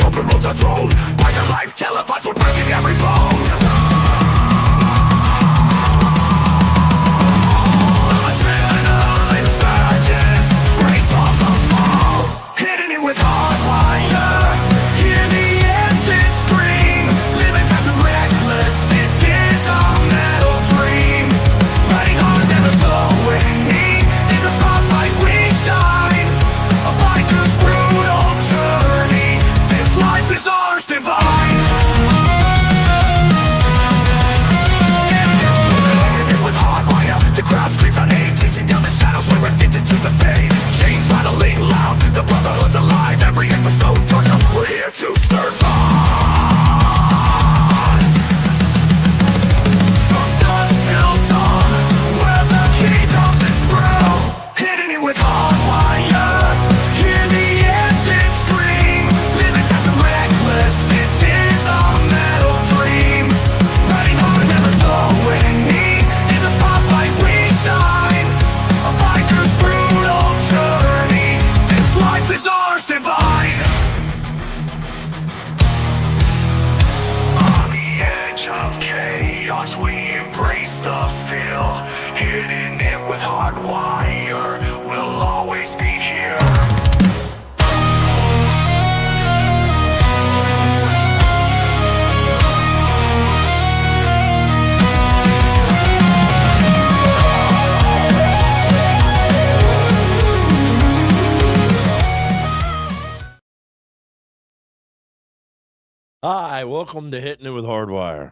open roads are thrown by the life televised, we're breaking every bone. Adrenaline surges, brace on the fall. Hitting it with HardWire, hear the engine scream. Living fast and reckless, this is our metal dream. Riding hard, never slowing, in the spotlight we shine. A biker's brutal journey, this life is ours divine. With HardWire, the crowd screams our name, chasing down the shadows, we're addicted to the fame. Chains rattling loud, the brotherhood's alive. Every episode turns up, we're here to survive. From dusk till dawn, we're the kingdom is through. Hitting it with HardWire, hear the engine scream. Living fast and reckless, this is our metal dream. Riding hard, never slowing, in the spotlight we shine. A biker's brutal journey, this life is ours divine. On the edge of chaos, we embrace the feel. Hitting it with HardWire, we'll always be here. Hi, welcome to Hitting It with HardWire.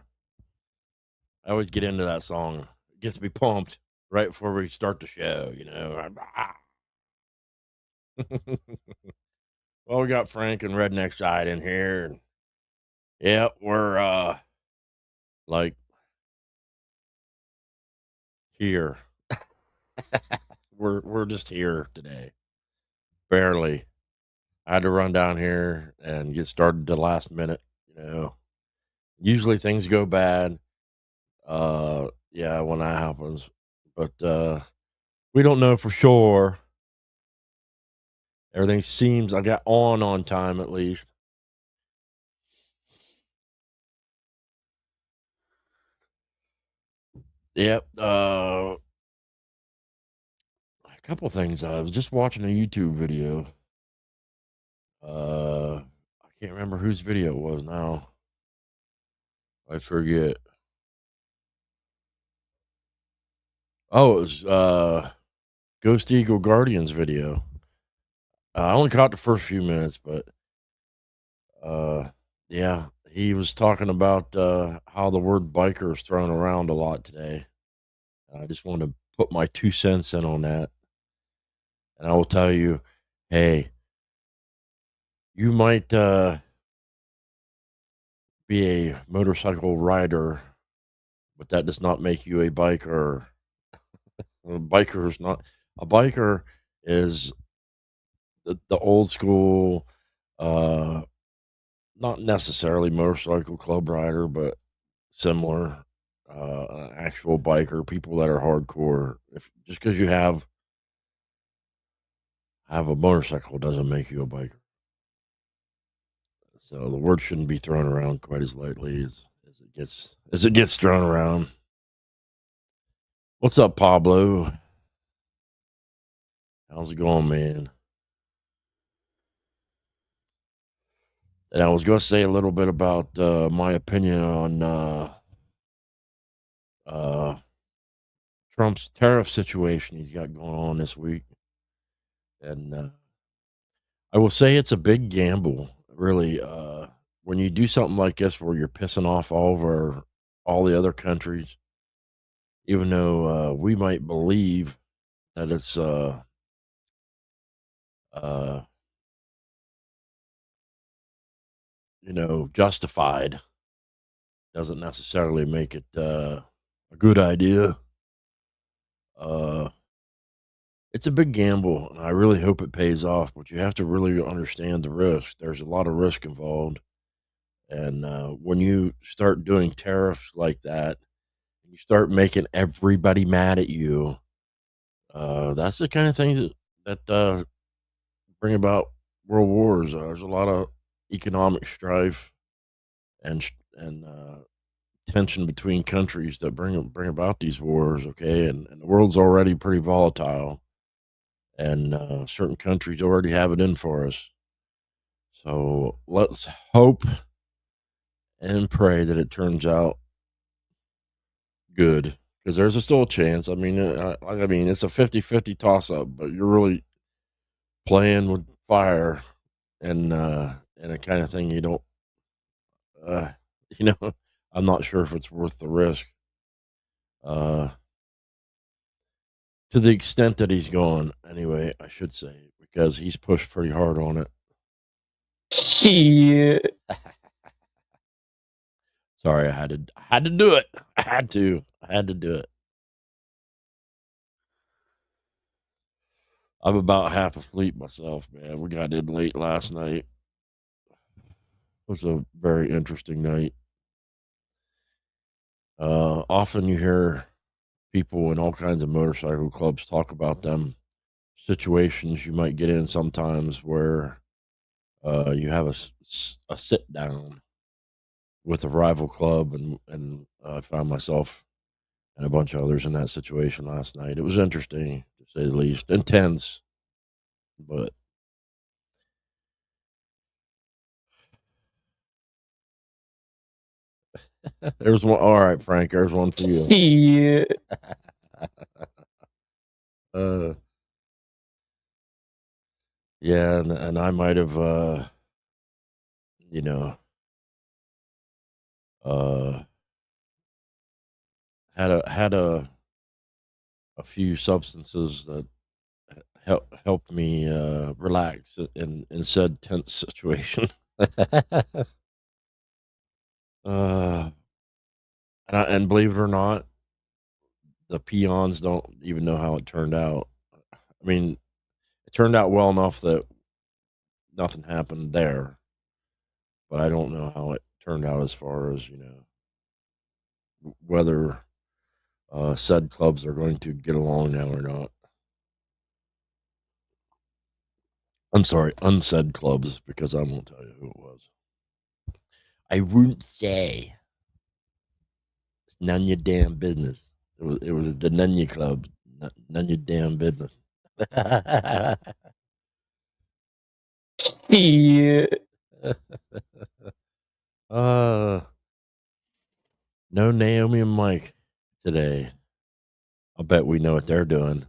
I always get into that song. It gets me pumped right before we start the show, you know. Well, we got Frank and Redneck Side in here. And yeah, we're like here. We're just here today. Barely. I had to run down here and get started the last minute, you know. Usually things go bad. Yeah, when that happens. But we don't know for sure. Everything seems I got on time at least. Yep. A couple things. I was just watching a YouTube video. I can't remember whose video it was now. I forget. Oh, it was Ghost Eagle Guardian's video. I only caught the first few minutes, but yeah, he was talking about how the word biker is thrown around a lot today. I just want to put my 2 cents in on that. And I will tell you, hey, you might be a motorcycle rider, but that does not make you a biker. A biker is not a biker is the old school, not necessarily motorcycle club rider, but similar, an actual biker, people that are hardcore. If just because you have a motorcycle doesn't make you a biker. So the word shouldn't be thrown around quite as lightly as it gets thrown around. What's up, Pablo? How's it going, man? And I was going to say a little bit about my opinion on Trump's tariff situation he's got going on this week. And I will say it's a big gamble, really. When you do something like this where you're pissing off all the other countries, even though we might believe that it's justified, doesn't necessarily make it a good idea. It's a big gamble, and I really hope it pays off, but you have to really understand the risk. There's a lot of risk involved. And when you start doing tariffs like that, you start making everybody mad at you. That's the kind of things that bring about world wars. There's a lot of economic strife and tension between countries that bring about these wars. Okay, and the world's already pretty volatile, and certain countries already have it in for us. So let's hope and pray that it turns out good, because there's still a chance. I mean, it's a 50-50 toss up, but you're really playing with fire and a kind of thing you don't, uh, you know, I'm not sure if it's worth the risk, uh, to the extent that he's gone. Anyway, I should say, because he's pushed pretty hard on it. Shit. Sorry, I had to do it. I had to do it. I'm about half asleep myself, man. We got in late last night. It was a very interesting night. Often you hear people in all kinds of motorcycle clubs talk about them situations you might get in sometimes where you have a sit down with a rival club, and I found myself and a bunch of others in that situation last night. It was interesting to say the least, intense, but there's one. All right, Frank, there's one for you. Shit. uh, yeah, and I might have, you know, uh, had a few substances that helped me relax in said tense situation. uh, and believe it or not, the peons don't even know how it turned out. I mean, it turned out well enough that nothing happened there, but I don't know how it turned out as far as whether said clubs are going to get along now or not. I'm sorry, unsaid clubs, because I won't tell you who it was. I wouldn't say. It's none of your damn business. It was the Nunya Club. None of your damn business. Shit. uh, no Naomi and Mike today. I'll bet we know what they're doing.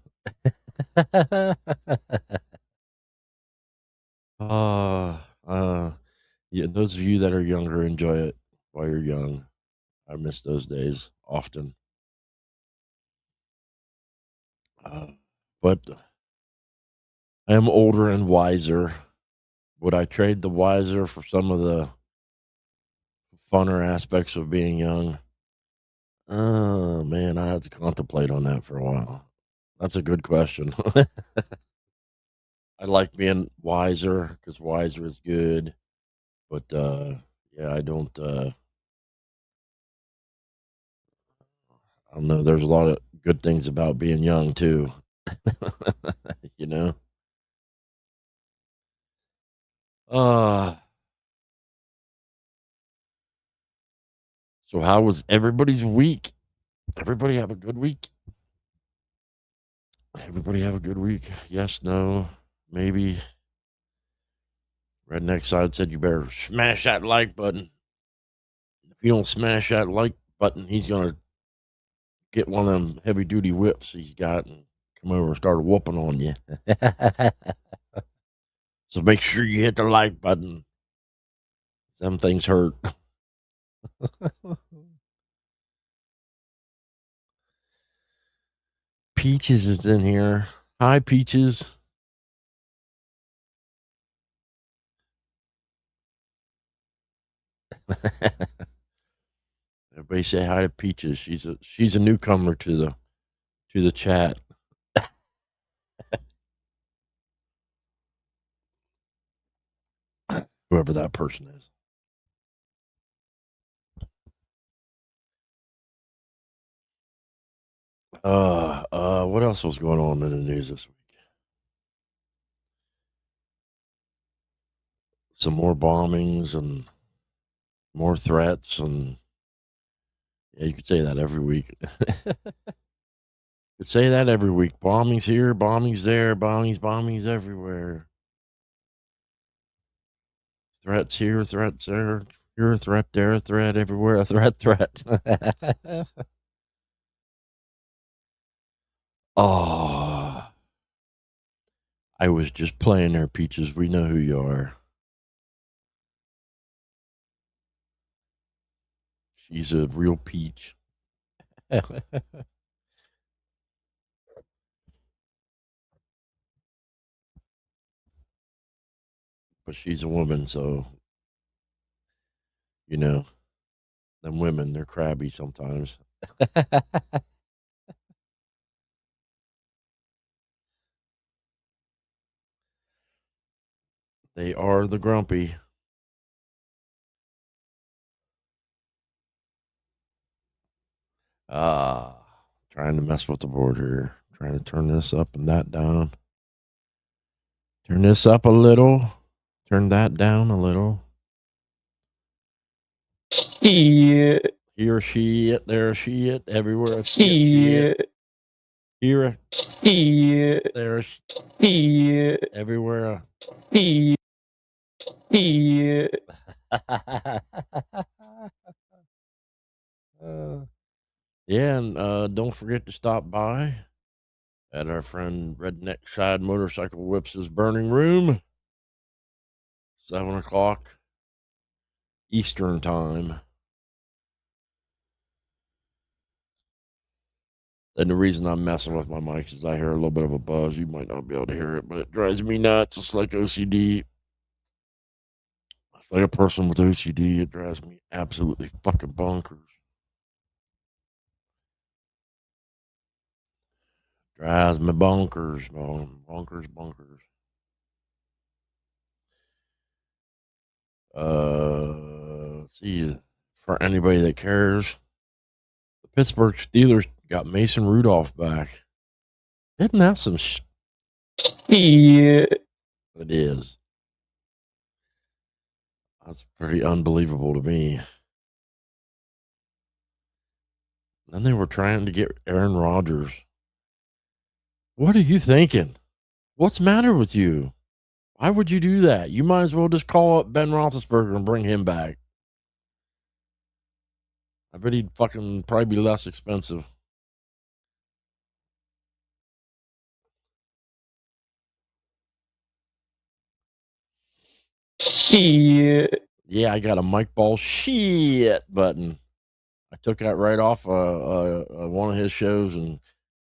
uh, yeah, those of you that are younger, enjoy it while you're young. I miss those days often. Uh, but I am older and wiser. Would I trade the wiser for some of the funner aspects of being young? Oh man, I had to contemplate on that for a while. That's a good question. I like being wiser because wiser is good, but yeah, I don't know. There's a lot of good things about being young too. you know. Uh so how was everybody's week? Everybody have a good week? Everybody have a good week? Yes, no, maybe. Redneck side said you better smash that like button. If you don't smash that like button, he's gonna get one of them heavy duty whips he's got and come over and start whooping on you. So make sure you hit the like button. Some things hurt. Peaches is in here. Hi, Peaches. Everybody say hi to Peaches. She's a newcomer to the chat. Whoever that person is. What else was going on in the news this week? some more bombings and more threats, and yeah, you could say that every week. Could say that every week. Bombings here, bombings there, bombings everywhere. Threats here, threats there. Here a threat, there a threat, everywhere a threat. Oh, I was just playing there, Peaches. We know who you are. She's a real peach. But she's a woman, so, you know, them women, they're crabby sometimes. They are the grumpy. Ah, trying to mess with the board here. Trying to turn this up and that down. Turn this up a little. Turn that down a little. Yeah. Here she it, there she it, everywhere she it. Here, Yeah. there, Yeah. everywhere. Yeah. Yeah. Yeah, and don't forget to stop by at our friend Redneck Side Motorcycle Whips' Burning Room, 7 o'clock Eastern Time. And the reason I'm messing with my mics is I hear a little bit of a buzz. You might not be able to hear it, but it drives me nuts. It's like OCD. It's like a person with OCD. It drives me absolutely fucking bonkers. Drives me bonkers, bonkers. Let's see. For anybody that cares, the Pittsburgh Steelers got Mason Rudolph back. Isn't that some Yeah. It is. That's pretty unbelievable to me. Then they were trying to get Aaron Rodgers. What are you thinking? What's the matter with you? Why would you do that? You might as well just call up Ben Roethlisberger and bring him back. I bet he'd fucking probably be less expensive. Yeah. Yeah, I got a Mike Ball shit button. I took that right off one of his shows and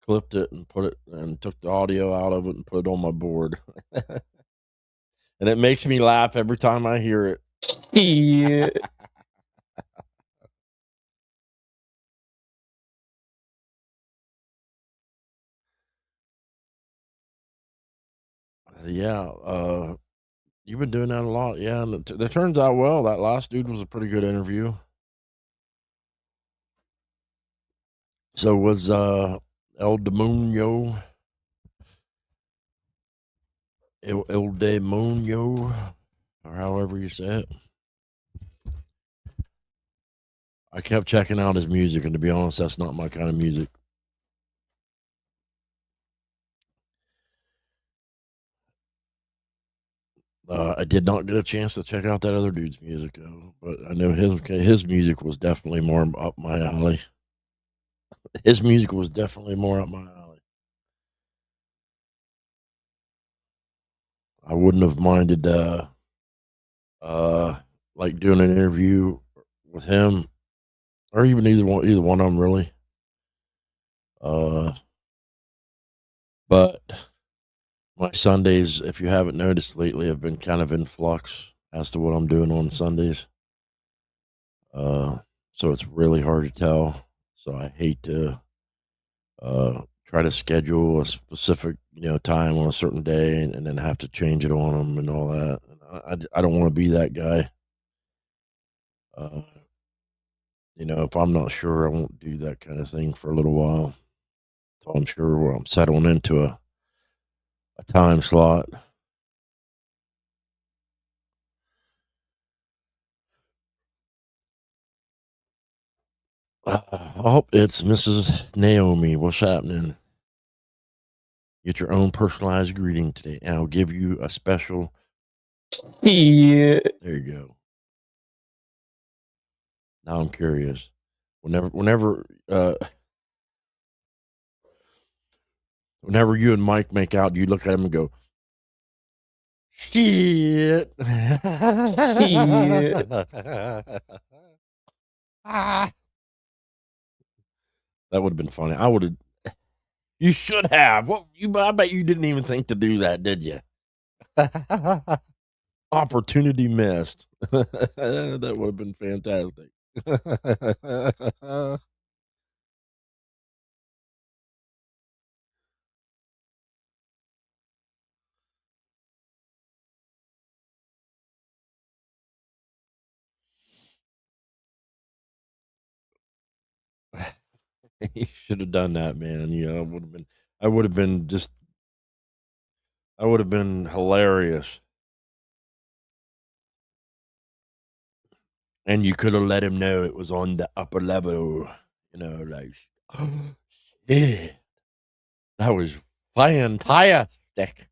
clipped it and put it and took the audio out of it and put it on my board. And it makes me laugh every time I hear it. Yeah. Yeah, you've been doing that a lot. Yeah, and it turns out well. That last dude was a pretty good interview. So was El Demonio, El Demonio, or however you say it. I kept checking out his music, and to be honest, that's not my kind of music. I did not get a chance to check out that other dude's music, though, but I know his music was definitely more up my alley. His music was definitely more up my alley. I wouldn't have minded like doing an interview with him, or even either one of them really. But my Sundays, if you haven't noticed lately, have been kind of in flux as to what I'm doing on Sundays. So it's really hard to tell. So I hate to try to schedule a specific time on a certain day and then have to change it on them and all that. I don't want to be that guy. Uh, if I'm not sure, I won't do that kind of thing for a little while. So I'm sure where I'm settling into a time slot. Oh, it's Mrs. Naomi. What's happening? Get your own personalized greeting today, and I'll give you a special. Shit. There you go. Now I'm curious. Whenever you and Mike make out, you look at him and go, "Shit." Ah. That would have been funny. I would have. You should have. What you? I bet you didn't even think to do that, did you? Opportunity missed. That would have been fantastic. You should have done that, man. I would have been. I would have been just. I would have been hilarious. And you could have let him know it was on the upper level. Like, oh, yeah, that was fantastic.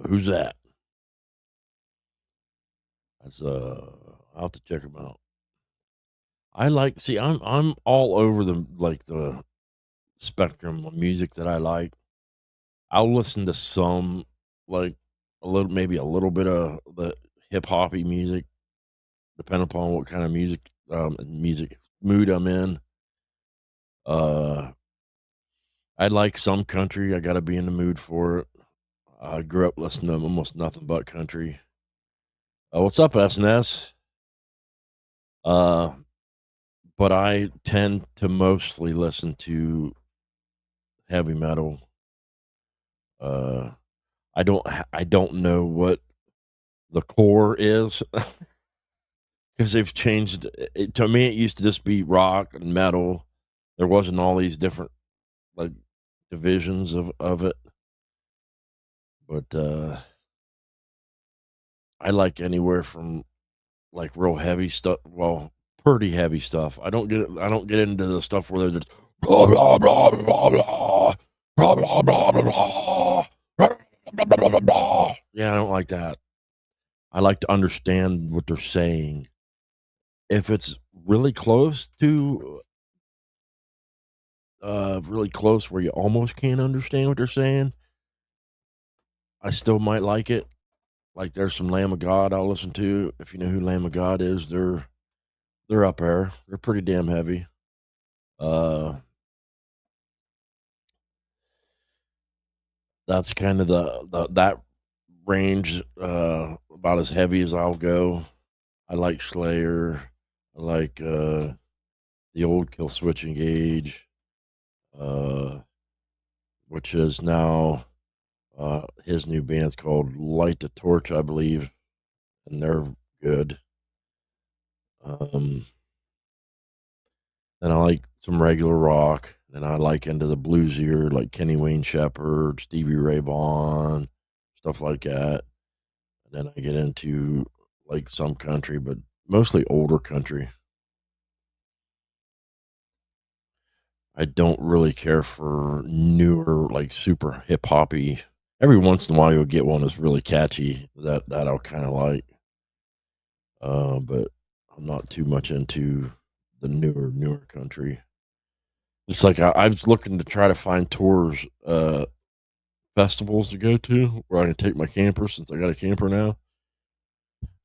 Who's that? That's I'll have to check him out. I'm all over the spectrum of music that I like. I'll listen to some like maybe a little bit of the hip hoppy music, depending upon what kind of music mood I'm in. Uh, I like some country. I got to be in the mood for it. I grew up listening to almost nothing but country. What's up, SNS? Uh, but I tend to mostly listen to heavy metal. Uh, I don't know what the core is because they've changed it. To me, it used to just be rock and metal. There wasn't all these different like divisions of it. But I like anywhere from like real heavy stuff. Well, pretty heavy stuff. I don't get into the stuff where they're just blah blah blah blah blah blah blah blah blah blah blah blah blah blah. Yeah, I don't like that. I like to understand what they're saying. If it's really close to really close where you almost can't understand what they're saying, I still might like it. Like there's some Lamb of God I'll listen to. If you know who Lamb of God is, they're up there. They're pretty damn heavy. Uh that's kind of the that range about as heavy as I'll go. I like Slayer. I like the old Kill Switch Engage, uh which is now his new band's called Light the Torch, I believe, and they're good. Um, and I like some regular rock, and I like into the bluesier, like Kenny Wayne Shepherd, Stevie Ray Vaughan, stuff like that. And then I get into like some country, but mostly older country. I don't really care for newer, like super hip hoppy. Every once in a while, you'll get one that's really catchy that I'll kind of like. But I'm not too much into the newer country. It's like I was looking to try to find tours, festivals to go to where I can take my camper since I got a camper now.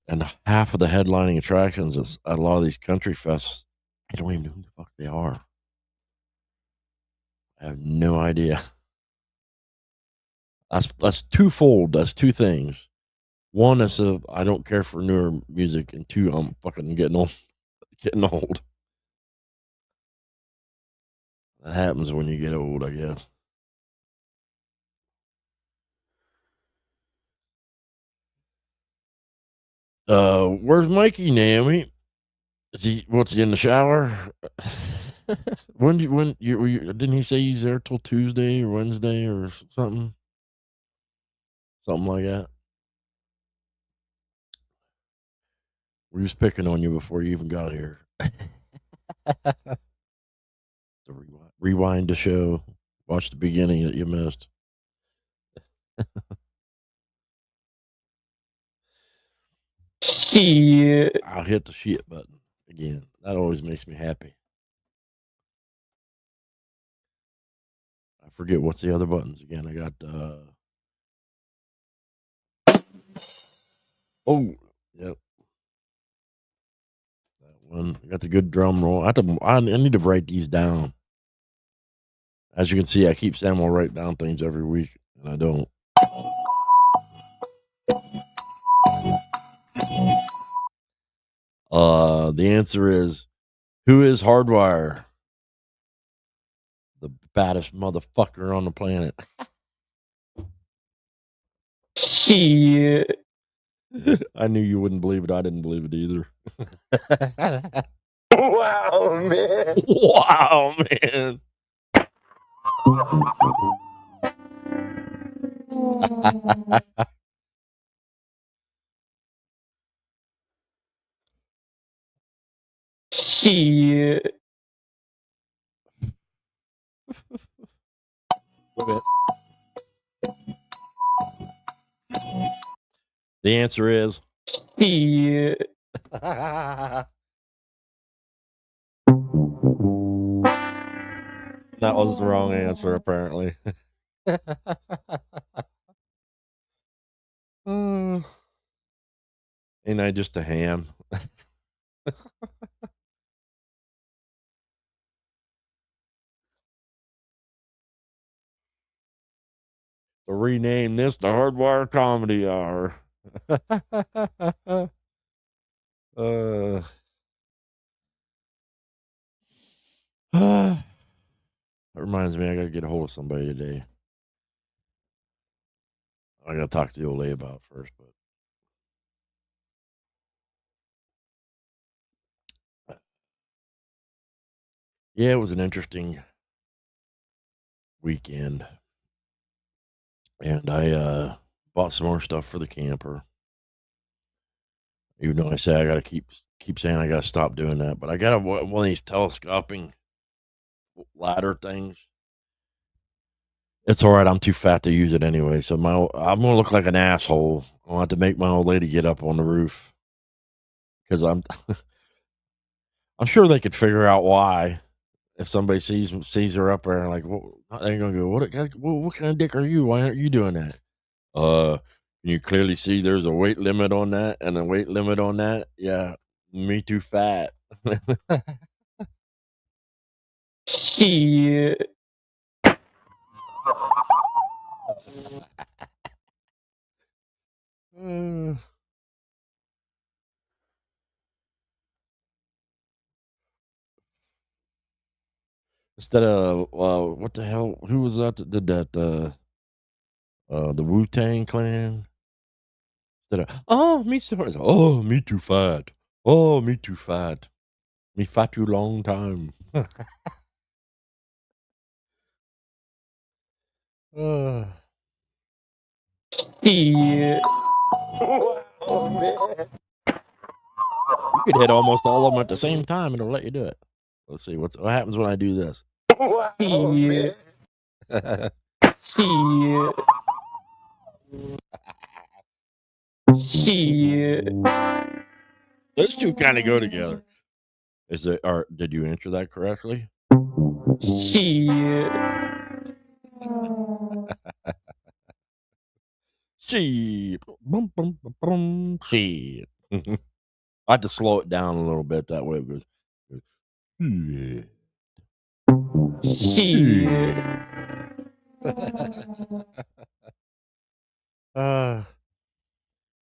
And half of the headlining attractions is at a lot of these country fests. I don't even know who the fuck they are. I have no idea. That's twofold. That's two things. One is I don't care for newer music, and two, I'm fucking getting old. Getting old. That happens when you get old, I guess. Where's Mikey, Naomi? What's he in the shower? When didn't he say he's there till Tuesday or Wednesday or something? something like that. We was picking on you before you even got here. So rewind the show. Watch the beginning that you missed. Shit. I'll hit the shit button again. That always makes me happy. I forget what's the other buttons again. I got oh, yep. That one. I got the good drum roll. I need to write these down. As you can see, I keep saying I'll write down things every week, and I don't. The answer is, who is HardWire? The baddest motherfucker on the planet. Shit. I knew you wouldn't believe it. I didn't believe it either. Wow, man. Wow, man. Shit. The answer is Shit. that was the wrong answer, apparently. Ain't I just a ham? To rename this the Hardwire Comedy Hour. That reminds me, I gotta get a hold of somebody today. I gotta talk to the old lady about it first, but yeah, it was an interesting weekend, and I bought some more stuff for the camper. Even though I say I gotta keep saying I gotta stop doing that, but I got one of these telescoping ladder things. It's all right. I'm too fat to use it anyway, so I'm gonna look like an asshole. I'll have to make my old lady get up on the roof because I'm I'm sure they could figure out why. If somebody sees her up there, and like, well, they're gonna go, what kind of dick are you? Why aren't you doing that? Can you clearly see there's a weight limit on that and a weight limit on that? Yeah, me too fat. Shit. Instead of what the hell? Who was that did that? The Wu-Tang Clan. Instead of me sorry. Oh, me too fat. Oh, me too fat. Me fat too long time. uh, Shit. oh, man. You could hit almost all of them at the same time, and it'll let you do it. Let's see what happens when I do this. Shit. Shit. Shit. Those two kind of go together. Did you answer that correctly? Shit. Shit. Boom, boom, boom, boom. Shit. I have to slow it down a little bit. That way it goes. Yeah. Shit.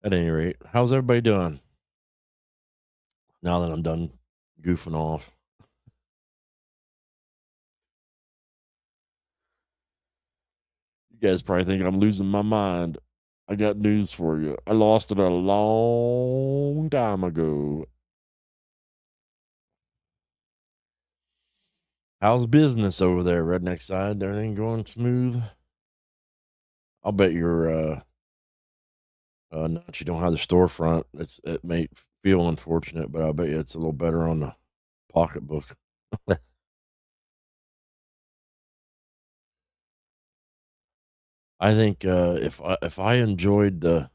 At any rate, how's everybody doing? Now that I'm done goofing off. You guys probably think I'm losing my mind. I got news for you. I lost it a long time ago. How's business over there, redneck side? Everything going smooth? I'll bet your Not you don't have the storefront. It may feel unfortunate, but I bet you it's a little better on the pocketbook. I think if I enjoyed the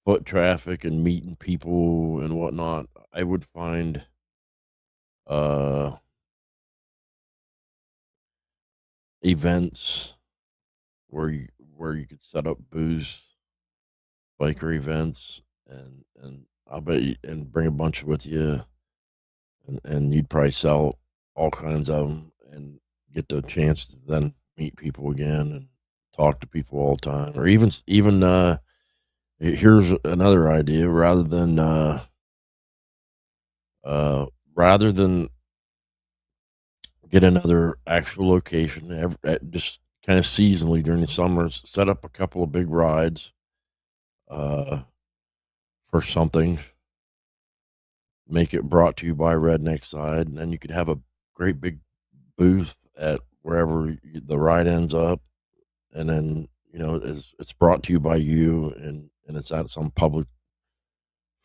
foot traffic and meeting people and whatnot, I would find uh events where you could set up booths, biker events, and I bet you, and bring a bunch with you, and you'd probably sell all kinds of them and get the chance to then meet people again and talk to people all the time, or even here's another idea: uh rather than get another actual location, just kind of seasonally during the summers, set up a couple of big rides uh, for something, make it brought to you by Redneck Side, and then you could have a great big booth at wherever the ride ends up, and then it's brought to you by you, and it's at some public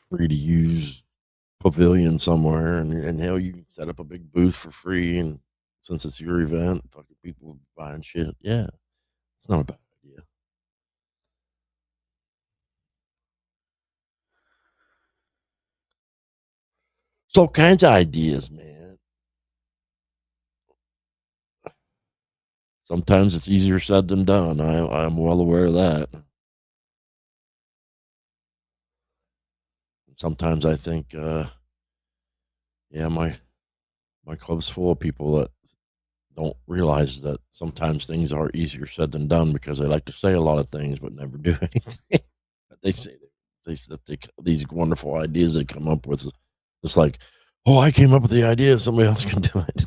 free to use pavilion somewhere, and hell, you can set up a big booth for free, and since it's your event, fucking people buying shit, yeah, it's not a bad idea. So all kinds of ideas, man. Sometimes it's easier said than done. I'm well aware of that. Sometimes I think, yeah, my club's full of people that don't realize that sometimes things are easier said than done because they like to say a lot of things but never do anything. They say these wonderful ideas they come up with. It's like, oh, I came up with the idea. Somebody else can do it.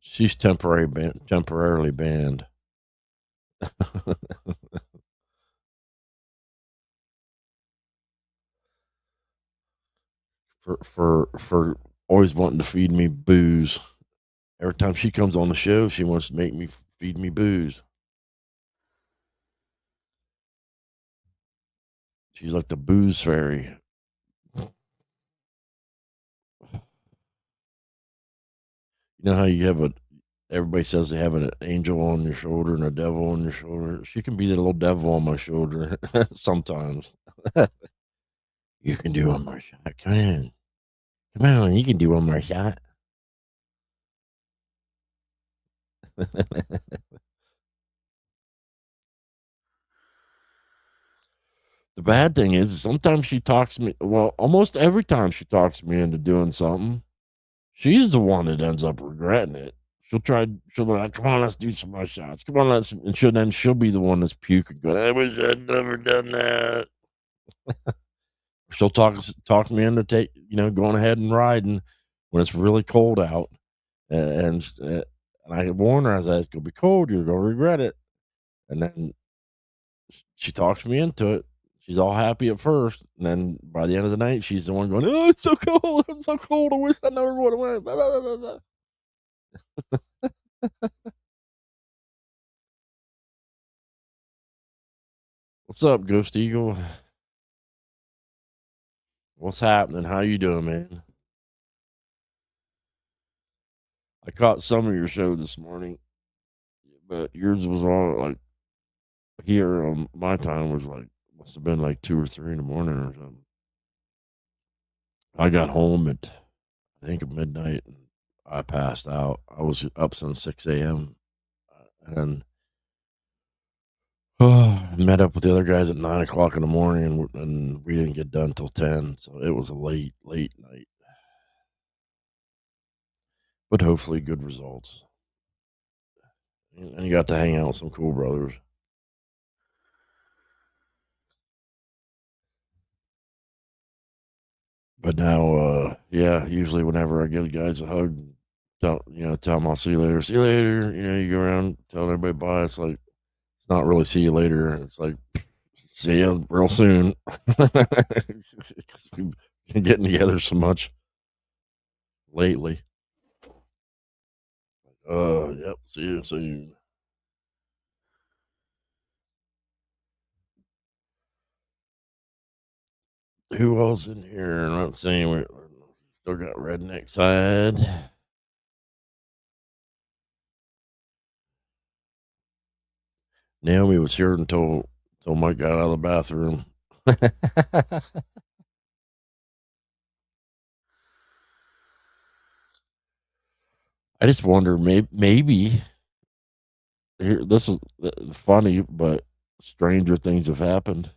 She's temporarily banned. For always wanting to feed me booze. Every time she comes on the show, she wants to make me feed me booze. She's like the booze fairy. You know how you have a everybody says they have an angel on your shoulder and a devil on your shoulder. She can be the little devil on my shoulder sometimes. You can do one more shot. Come on, you can do one more shot. The bad thing is sometimes she talks me. Well, almost every time she talks me into doing something, she's the one that ends up regretting it. She'll be like, "Come on, let's do some more shots. Come on, let's," and she'll be the one that's puking, going, "I wish I'd never done that." She'll talk me into going ahead and riding when it's really cold out, and I warn her, I said, "It's gonna be cold. You're gonna regret it." And then she talks me into it. She's all happy at first, and then by the end of the night, she's the one going, "Oh, it's so cold. I'm so cold. I wish I never would have went." Blah, blah, blah, blah, blah. What's up, Ghost Eagle? What's happening? How you doing, man? I caught some of your show this morning, but yours was all like here on my time was like must have been like 2 or 3 in the morning or something. I got home at I think at midnight and I passed out. I was up since 6 a.m. and met up with the other guys at 9 o'clock in the morning, and we didn't get done till 10. So it was a late night, but hopefully good results. And you got to hang out with some cool brothers. But now, yeah, usually whenever I give guys a hug, tell them I'll see you later. See you later. You go around telling everybody bye. It's like it's not really see you later. It's like see you real soon. 'Cause we've been getting together so much. lately. Yep. See you soon. Who else in here? I'm not saying we still got redneck side. Naomi was here until Mike got out of the bathroom. I just wonder, maybe here. This is funny, but stranger things have happened.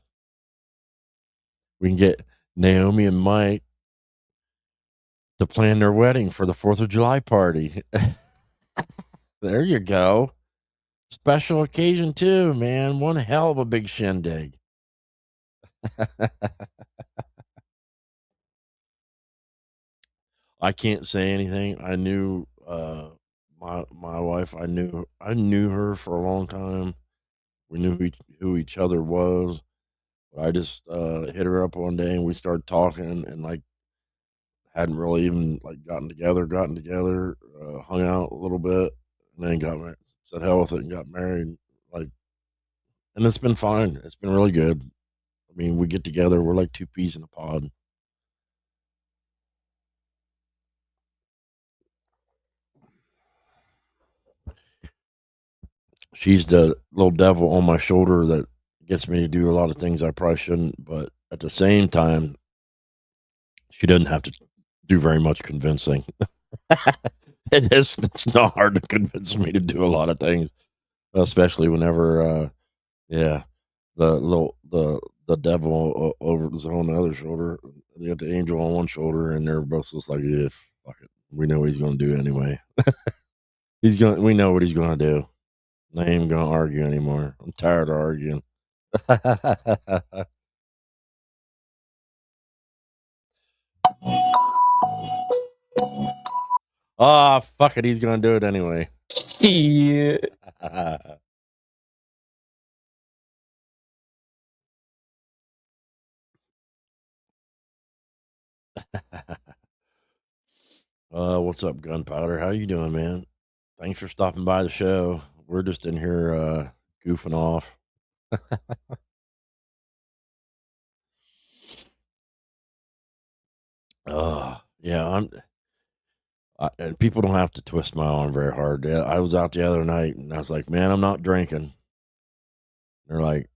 We can get Naomi and Mike to plan their wedding for the 4th of July party. There you go. Special occasion too, man. One hell of a big shindig. I can't say anything. I knew my wife. I knew her for a long time. We knew who each other was. But I just hit her up one day and we started talking and like hadn't really even like gotten together, hung out a little bit, and then got married. Said hell with it and got married. Like, and it's been fine. It's been really good. I mean, we get together. We're like two peas in a pod. She's the little devil on my shoulder that gets me to do a lot of things I probably shouldn't. But at the same time, she doesn't have to do very much convincing. It's not hard to convince me to do a lot of things, especially whenever, yeah, the devil over is on the other shoulder. You got the angel on one shoulder, and they're both just like, yeah, fuck it. We know what he's going to do anyway. We know what he's going to do. I ain't even going to argue anymore. I'm tired of arguing. Ah, fuck it. He's going to do it anyway. Shit. What's up, Gunpowder? How you doing, man? Thanks for stopping by the show. We're just in here goofing off. Yeah, and people don't have to twist my arm very hard. Yeah, I was out the other night and I was like, man, I'm not drinking. They're like,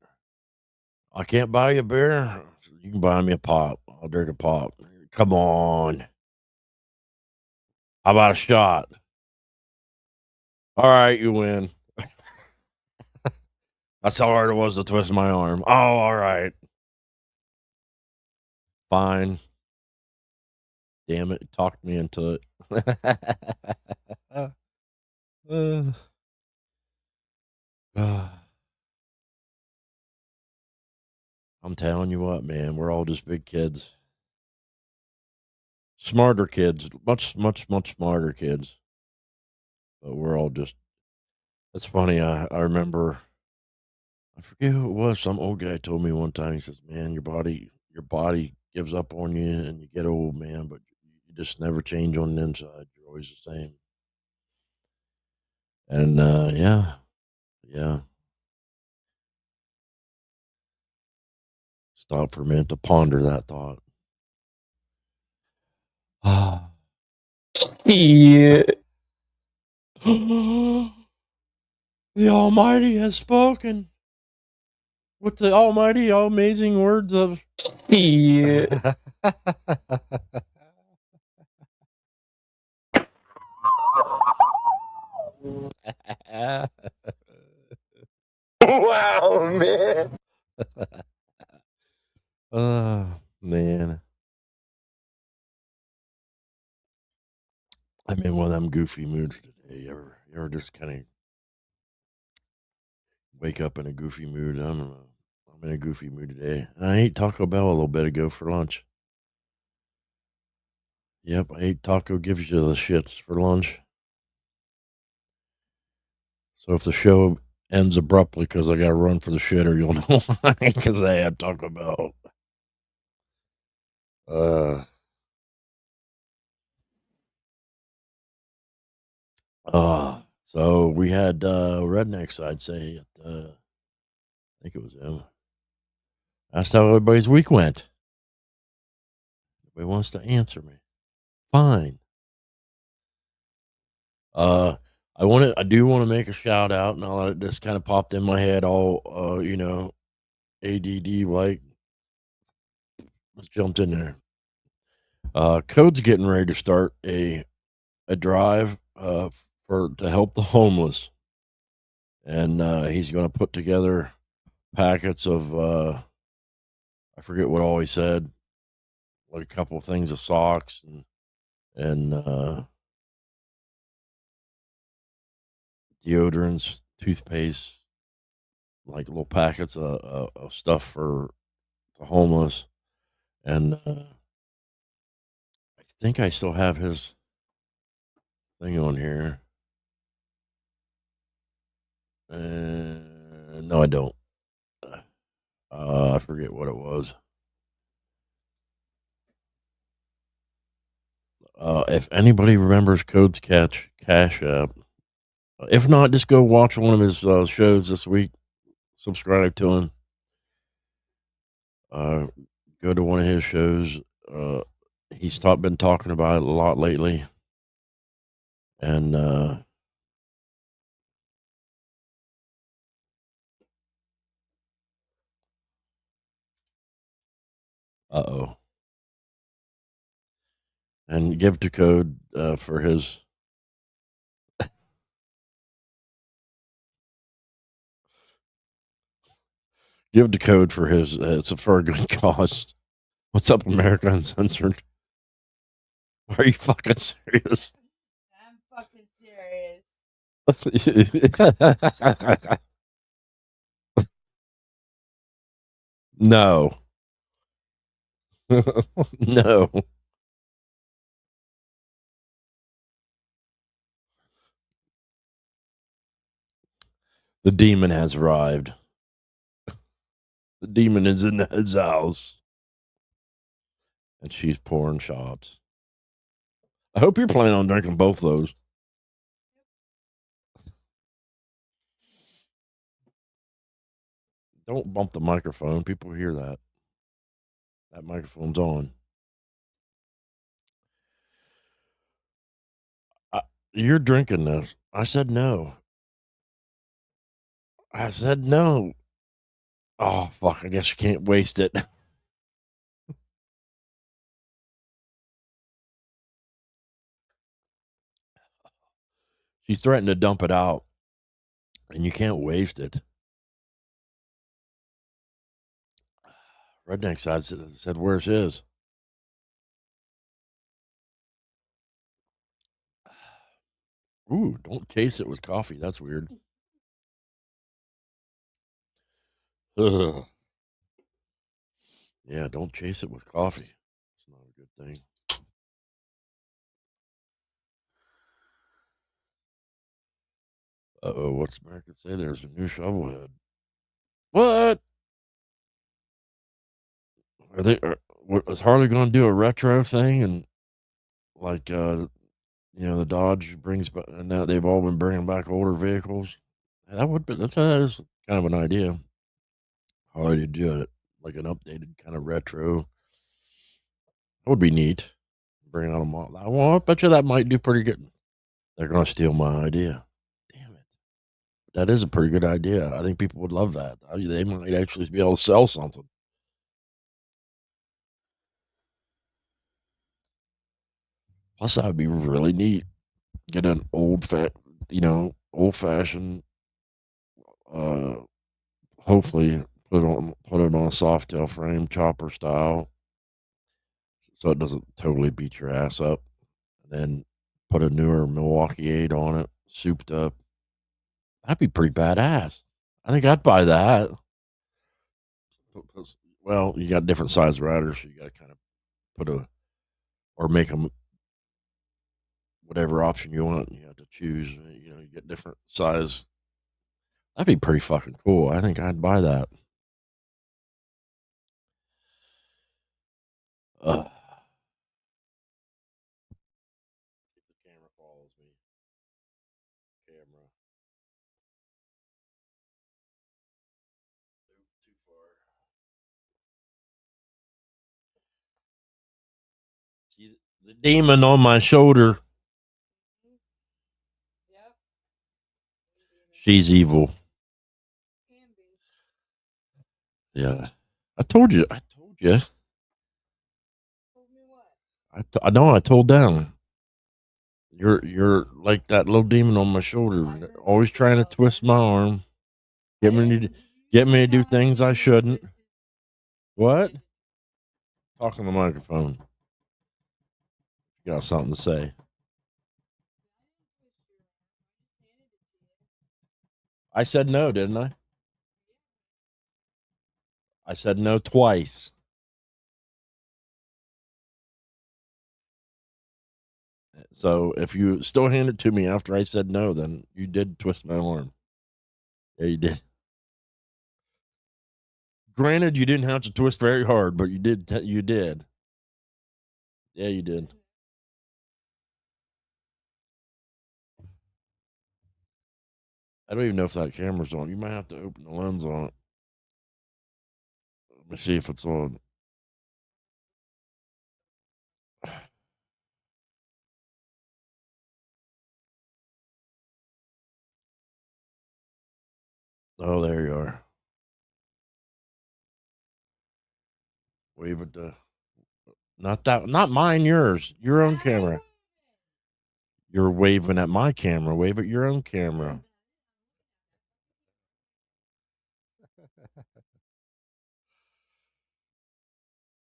I can't buy you a beer. You can buy me a pop. I'll drink a pop. Come on. How about a shot? All right, you win. That's how hard it was to twist my arm. Oh, all right. Fine. Damn it. Talked me into it. I'm telling you what, man, we're all just big kids. Smarter kids, much smarter kids. But we're all just it's funny, I remember I forget who it was, some old guy told me one time, he says, "Man, your body gives up on you and you get old, man, but you just never change on the inside. You're always the same." And yeah, yeah. Stop for a minute to ponder that thought. Shit. The Almighty has spoken with the almighty, amazing words of Shit. Wow, man. Oh, man. I'm in one of them goofy moods today. You ever just kind of wake up in a goofy mood? I'm in a goofy mood today. I ate Taco Bell a little bit ago for lunch. Yep, I ate taco gives you the shits for lunch. So if the show ends abruptly because I got to run for the shitter, you'll know why. Because I had Taco Bell. Uh, So we had rednecks, I'd say. I think it was him. Asked how everybody's week went. Nobody wants to answer me. Fine. Uh, I do want to make a shout out now that it just kind of popped in my head. All ADD like just jumped in there. Code's getting ready to start a drive for to help the homeless, and he's going to put together packets of I forget what all he said, like a couple of things of socks and deodorants, toothpaste, like little packets of stuff for the homeless. And I think I still have his thing on here. No, I don't. I forget what it was. If anybody remembers Code's Cash App, if not, just go watch one of his shows this week. Subscribe to him. Uh, go to one of his shows. Uh, he's been talking about it a lot lately, and oh, and give to Code for his. Give to Code for his. It's for a good cause. What's up, America Uncensored? Are you fucking serious? I'm fucking serious. No. No. The demon has arrived. The demon is in his house. And she's pouring shots. I hope you're planning on drinking both those. Don't bump the microphone. People hear that. That microphone's on. You're drinking this. I said no. I said no. Oh, fuck. I guess you can't waste it. She threatened to dump it out, and you can't waste it. Redneck side said, "Where's his?" Ooh, don't chase it with coffee. That's weird. Ugh. Yeah, don't chase it with coffee. It's not a good thing. Uh-oh, what's America say? There's a new shovel head. What? Is Harley going to do a retro thing and like the Dodge brings back, and now they've all been bringing back older vehicles. That is kind of an idea. Harley to do it like an updated kind of retro. That would be neat. Bring out a model. I bet you that might do pretty good. They're going to steal my idea. Damn it. That is a pretty good idea. I think people would love that. They might actually be able to sell something. Plus, that would be really neat. Get an old fashioned. Uh, hopefully, put it on a soft tail frame, chopper style, so it doesn't totally beat your ass up. And then put a newer Milwaukee 8 on it, souped up. That'd be pretty badass. I think I'd buy that. Well, you got different size riders, so you got to kind of put or make them whatever option you want. You have to choose. You get different size. That'd be pretty fucking cool. I think I'd buy that. Uh, the camera follows me. See the demon on my shoulder. Yep. She's evil. Can be. Yeah. I told you. Told me what? I know. I told them. You're like that little demon on my shoulder, always trying to twist my arm, get me to do things I shouldn't. What? Talk on the microphone. You got something to say? I said no, didn't I? I said no twice. So if you still hand it to me after I said no, then you did twist my arm. Yeah, you did. Granted, you didn't have to twist very hard, but you did. You did. Yeah, you did. I don't even know if that camera's on. You might have to open the lens on it. Let me see if it's on. Oh, there you are. Wave it to. Not mine, yours. Your own camera. You're waving at my camera. Wave at your own camera.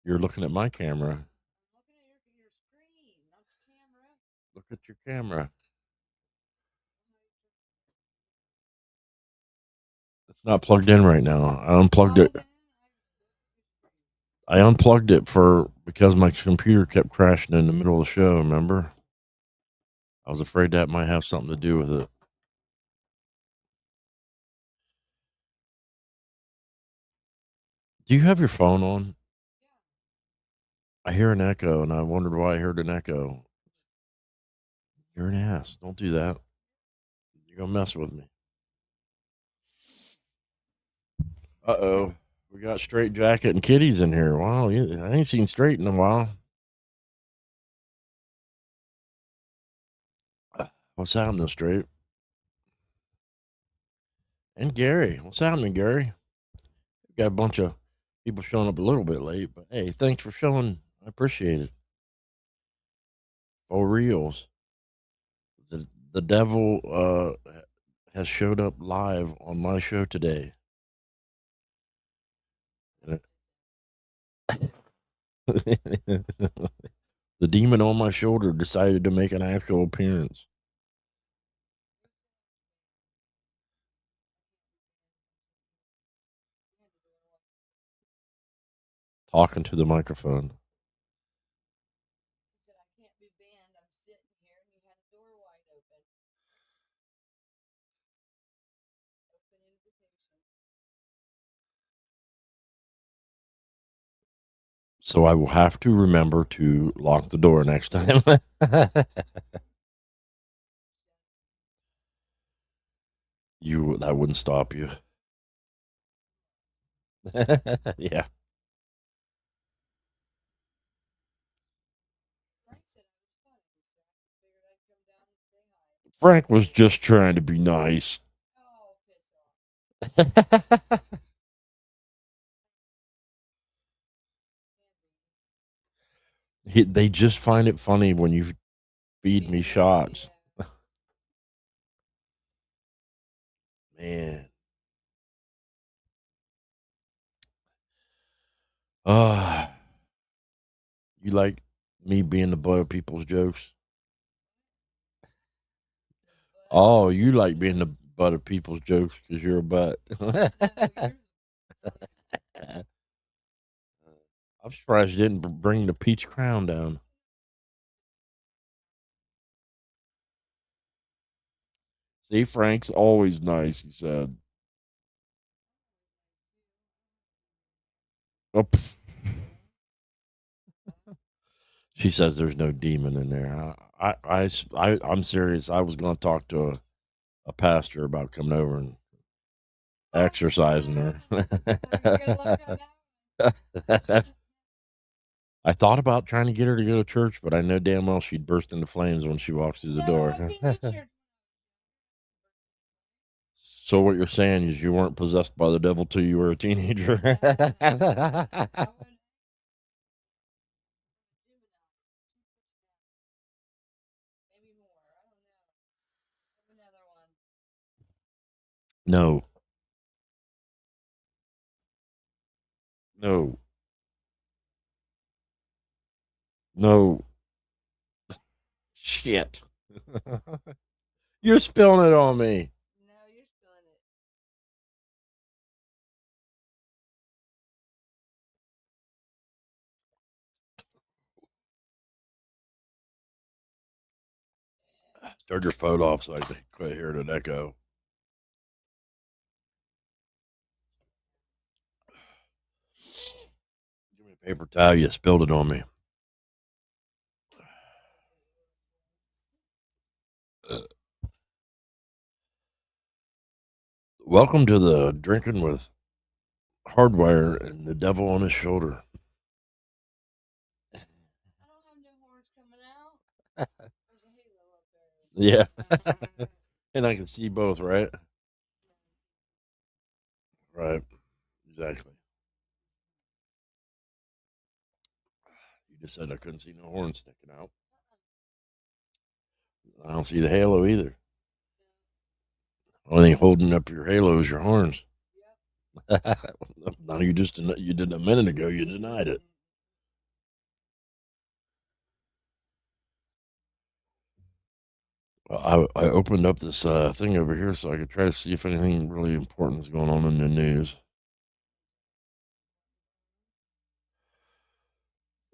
You're looking at my camera. I'm looking at your screen, not the camera. Look at your camera. It's not plugged in right now. I unplugged it. I unplugged it because my computer kept crashing in the middle of the show, remember? I was afraid that might have something to do with it. Do you have your phone on? I hear an echo, and I wondered why I heard an echo. You're an ass. Don't do that. You're going to mess with me. Uh-oh. We got Straight Jacket and Kitties in here. Wow, I ain't seen Straight in a while. What's happening, Straight? And Gary. What's happening, Gary? We got a bunch of people showing up a little bit late, but hey, thanks for showing. I appreciate it. For reals. The devil has showed up live on my show today. The demon on my shoulder decided to make an actual appearance. Talking to the microphone. He said, I can't be banned. I'm sitting here and you had the door wide open. Open invitation. So I will have to remember to lock the door next time. That wouldn't stop you. Yeah. Frank said I was funny. I figured I'd come down and say hi. Frank was just trying to be nice. Oh, piss off. They just find it funny when you feed me shots. Man. You like me being the butt of people's jokes? Oh, you like being the butt of people's jokes because you're a butt. I'm surprised you didn't bring the peach crown down. See, Frank's always nice, he said. Oh, she says there's no demon in there. I'm serious. I was going to talk to a pastor about coming over and exercising her. I thought about trying to get her to go to church, but I know damn well she'd burst into flames when she walks through the No, door. I've been to church. So what you're saying is you weren't possessed by the devil till you were a teenager. I went maybe more. I don't know. Have another one. No, no, no. Shit. You're spilling it on me. No, you're spilling it. Turn your phone off so I can quit hearing an echo. Give me a paper towel. You spilled it on me. Welcome to the Drinking with HardWire and the Devil on his Shoulder. I don't have no horns coming out. There's a halo up there. Yeah. And I can see both, right? Right. Exactly. You just said I couldn't see no horns sticking out. I don't see the halo either. Only thing holding up your halo is your horns. Now you did a minute ago. You denied it. Well, I opened up this thing over here so I could try to see if anything really important is going on in the news.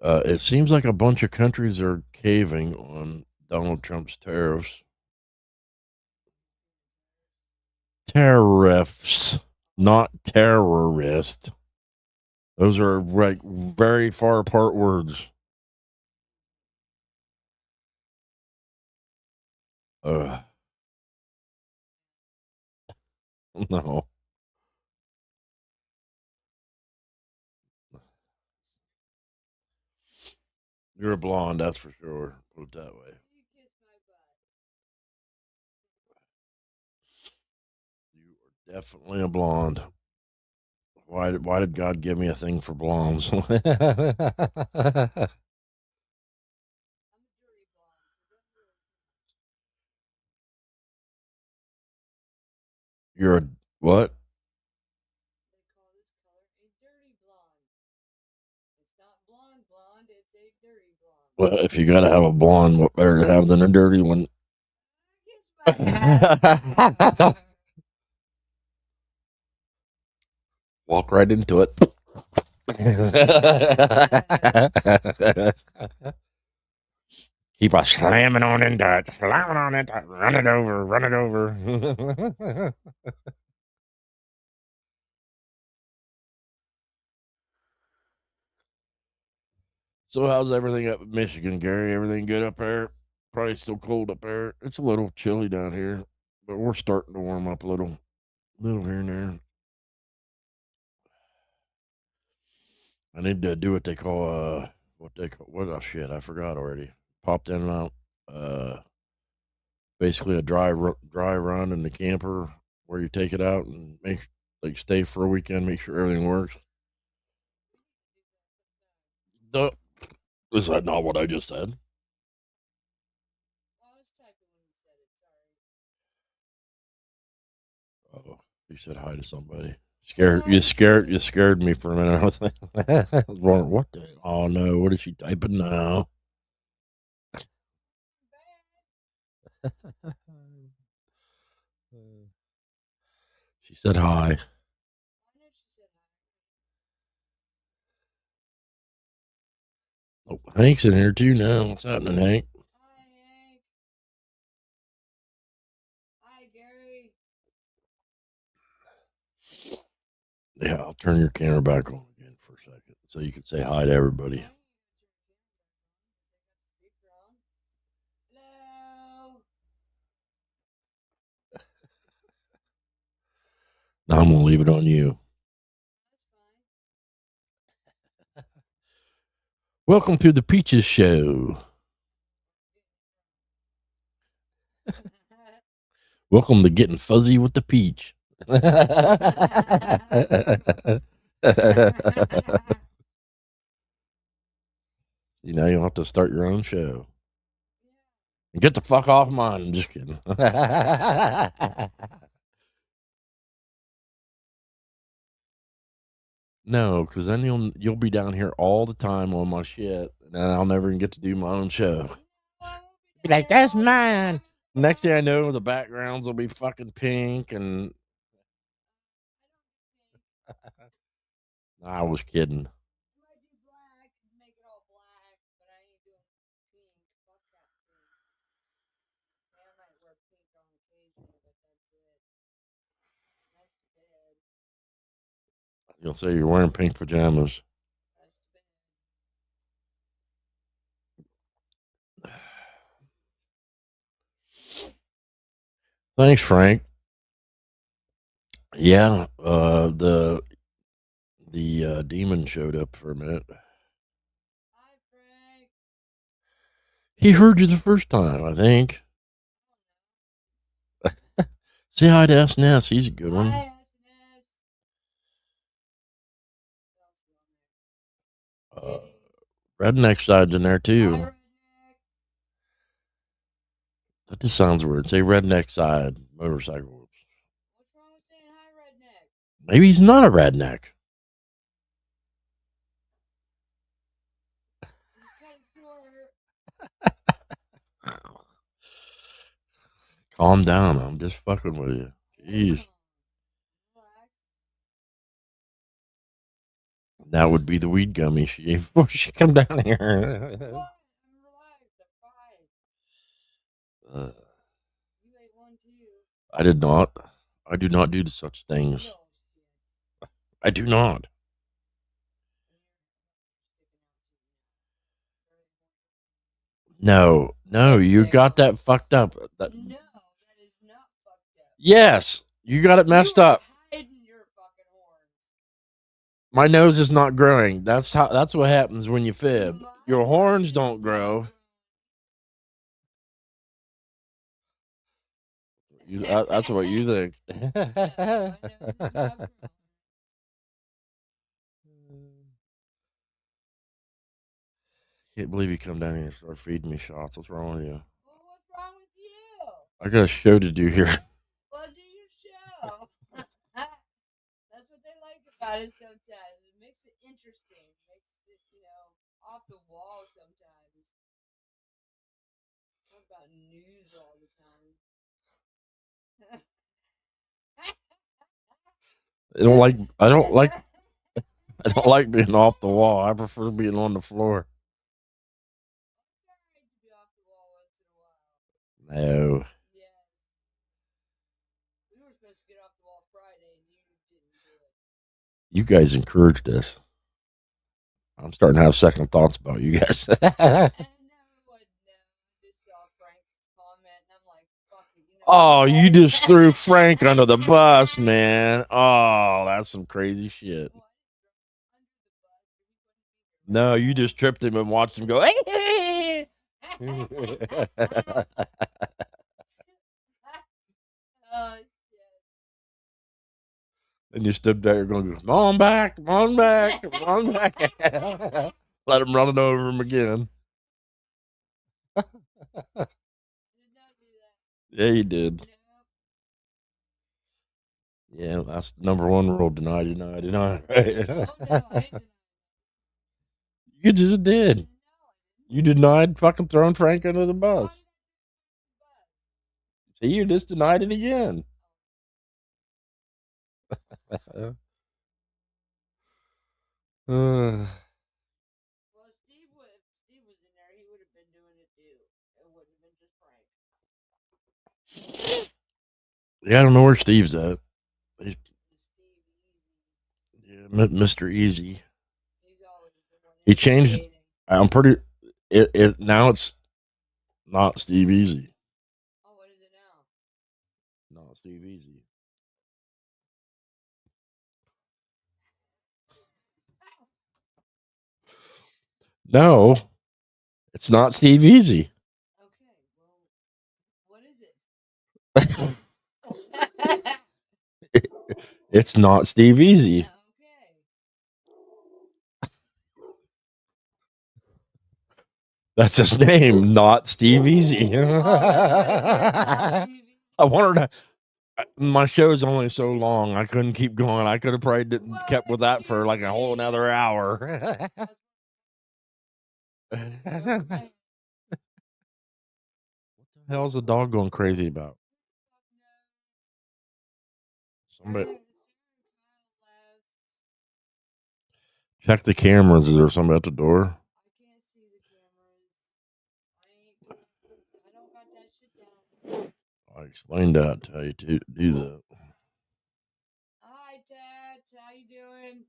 It seems like a bunch of countries are caving on Donald Trump's tariffs. Tariffs, not terrorist. Those are like very far apart words. No. You're a blonde, that's for sure. Put it that way. You kiss my butt. You are definitely a blonde. Why did God give me a thing for blondes? I'm a dirty blonde. You're a what? They call this color a dirty blonde. It's not blonde blonde, it's a dirty blonde. Well, if you gotta have a blonde, what better to have than a dirty one? Kiss my ass. Walk right into it. Keep on slamming on into it, slamming on it, run it over, run it over. So how's everything up in Michigan, Gary? Everything good up there? Probably still cold up there. It's a little chilly down here, but we're starting to warm up a little here and there. I need to do what they call oh shit, I forgot already. Popped in and out. Basically a dry run in the camper where you take it out and stay for a weekend, make sure everything works. Duh. Is that not what I just said? Well, I was typing when you said it, sorry. Oh, you said hi to somebody. You scared me for a minute. I was like, what the? Oh no, what is she typing now? Bad. She said hi. I know she said hi. Oh, Hank's in here too now. What's happening, Hank? Hi, Hank. Hi, Gary. Yeah, I'll turn your camera back on again for a second so you can say hi to everybody. Hello. Now I'm gonna leave it on you. That's fine. Welcome to the Peaches Show. Welcome to Getting Fuzzy with the Peach. You know, you'll have to start your own show. And get the fuck off mine. I'm just kidding. No, because then you'll be down here all the time on my shit, and then I'll never even get to do my own show. Be like, that's mine. Next thing I know, the backgrounds will be fucking pink, and I was kidding. I might do black, make it all black, but I ain't doing pink. Fuck that pink. Yeah, I might wear pink on occasion, but that's it. Nice to bed. You'll say you're wearing pink pajamas. Nice to bed. Thanks, Frank. Yeah, the demon showed up for a minute. Hi, Frank. He heard you the first time, I think. Say hi to SNS. He's a good one. Hi, SNS. Redneck side's in there Hi, too. Redneck. That just sounds weird. Say redneck side motorcycle. What's wrong with saying hi, Redneck? Maybe he's not a redneck. He's kind of short. Calm down. I'm just fucking with you. Jeez. Relax. That would be the weed gummy she ate before she come down here. What? I'm relaxed. I'm fine. You ate one too. I did not. I do not do such things. No shit. I do not. No, you got that fucked up. No, that is not fucked up. Yes, you got it messed You are up. hiding your fucking horns. My nose is not growing. That's what happens when you fib. My Your horns is don't not grow. That's what you think. My nose is not growing. Can't believe you come down here and start feeding me shots. What's wrong with you? Well, what's wrong with you? I got a show to do here. Well, do your show. That's what they like about it sometimes. It makes it interesting. Makes it, off the wall sometimes. What about news all the time? I don't like being off the wall. I prefer being on the floor. It's alright to be off the wall once in a while. No. Yes. We were supposed to get off the wall Friday and you didn't do it. You guys encouraged this. I'm starting to have second thoughts about you guys. And no, I just saw Frank's comment and I'm like, fuck it. Oh, you just threw Frank under the bus, man. Oh, that's some crazy shit. No, you just tripped him and watched him go. Hey. Oh, shit. And you stood there going, come on back, come on back, come on back. Let him run it over him again. I did not do that. Yeah, you did. No. Yeah, that's number one rule. Deny, deny, deny. Oh, no, I didn't deny that. You just did. No, I didn't. You denied fucking throwing Frank under the Why bus. did I do the bus? See, you just denied it again. Well, if Steve was in there, he would have been doing it too. It wouldn't have been just Frank. Yeah, I don't know where Steve's at. He's, Steve Easy. yeah, Mr. Easy. He's always the one He changed. instigating. I'm pretty. It now it's not Steve Easy. Oh, what is it now? Not Steve Easy. No, it's not Steve Easy. Okay, well, what is it? It's not Steve Easy. Okay. That's his name, not Steve Easy. Oh, that's what it is, not Stevie. I wanted to. My show's only so long. I couldn't keep going. I could have probably Well, kept with that for like a whole excuse another me. hour. What the Okay. hell's the dog going crazy about? Somebody check the cameras. Is there somebody at the door? I can't see the cameras. I don't got that shit down. I explained that to how you to do that. Hi, Dad. How you doing?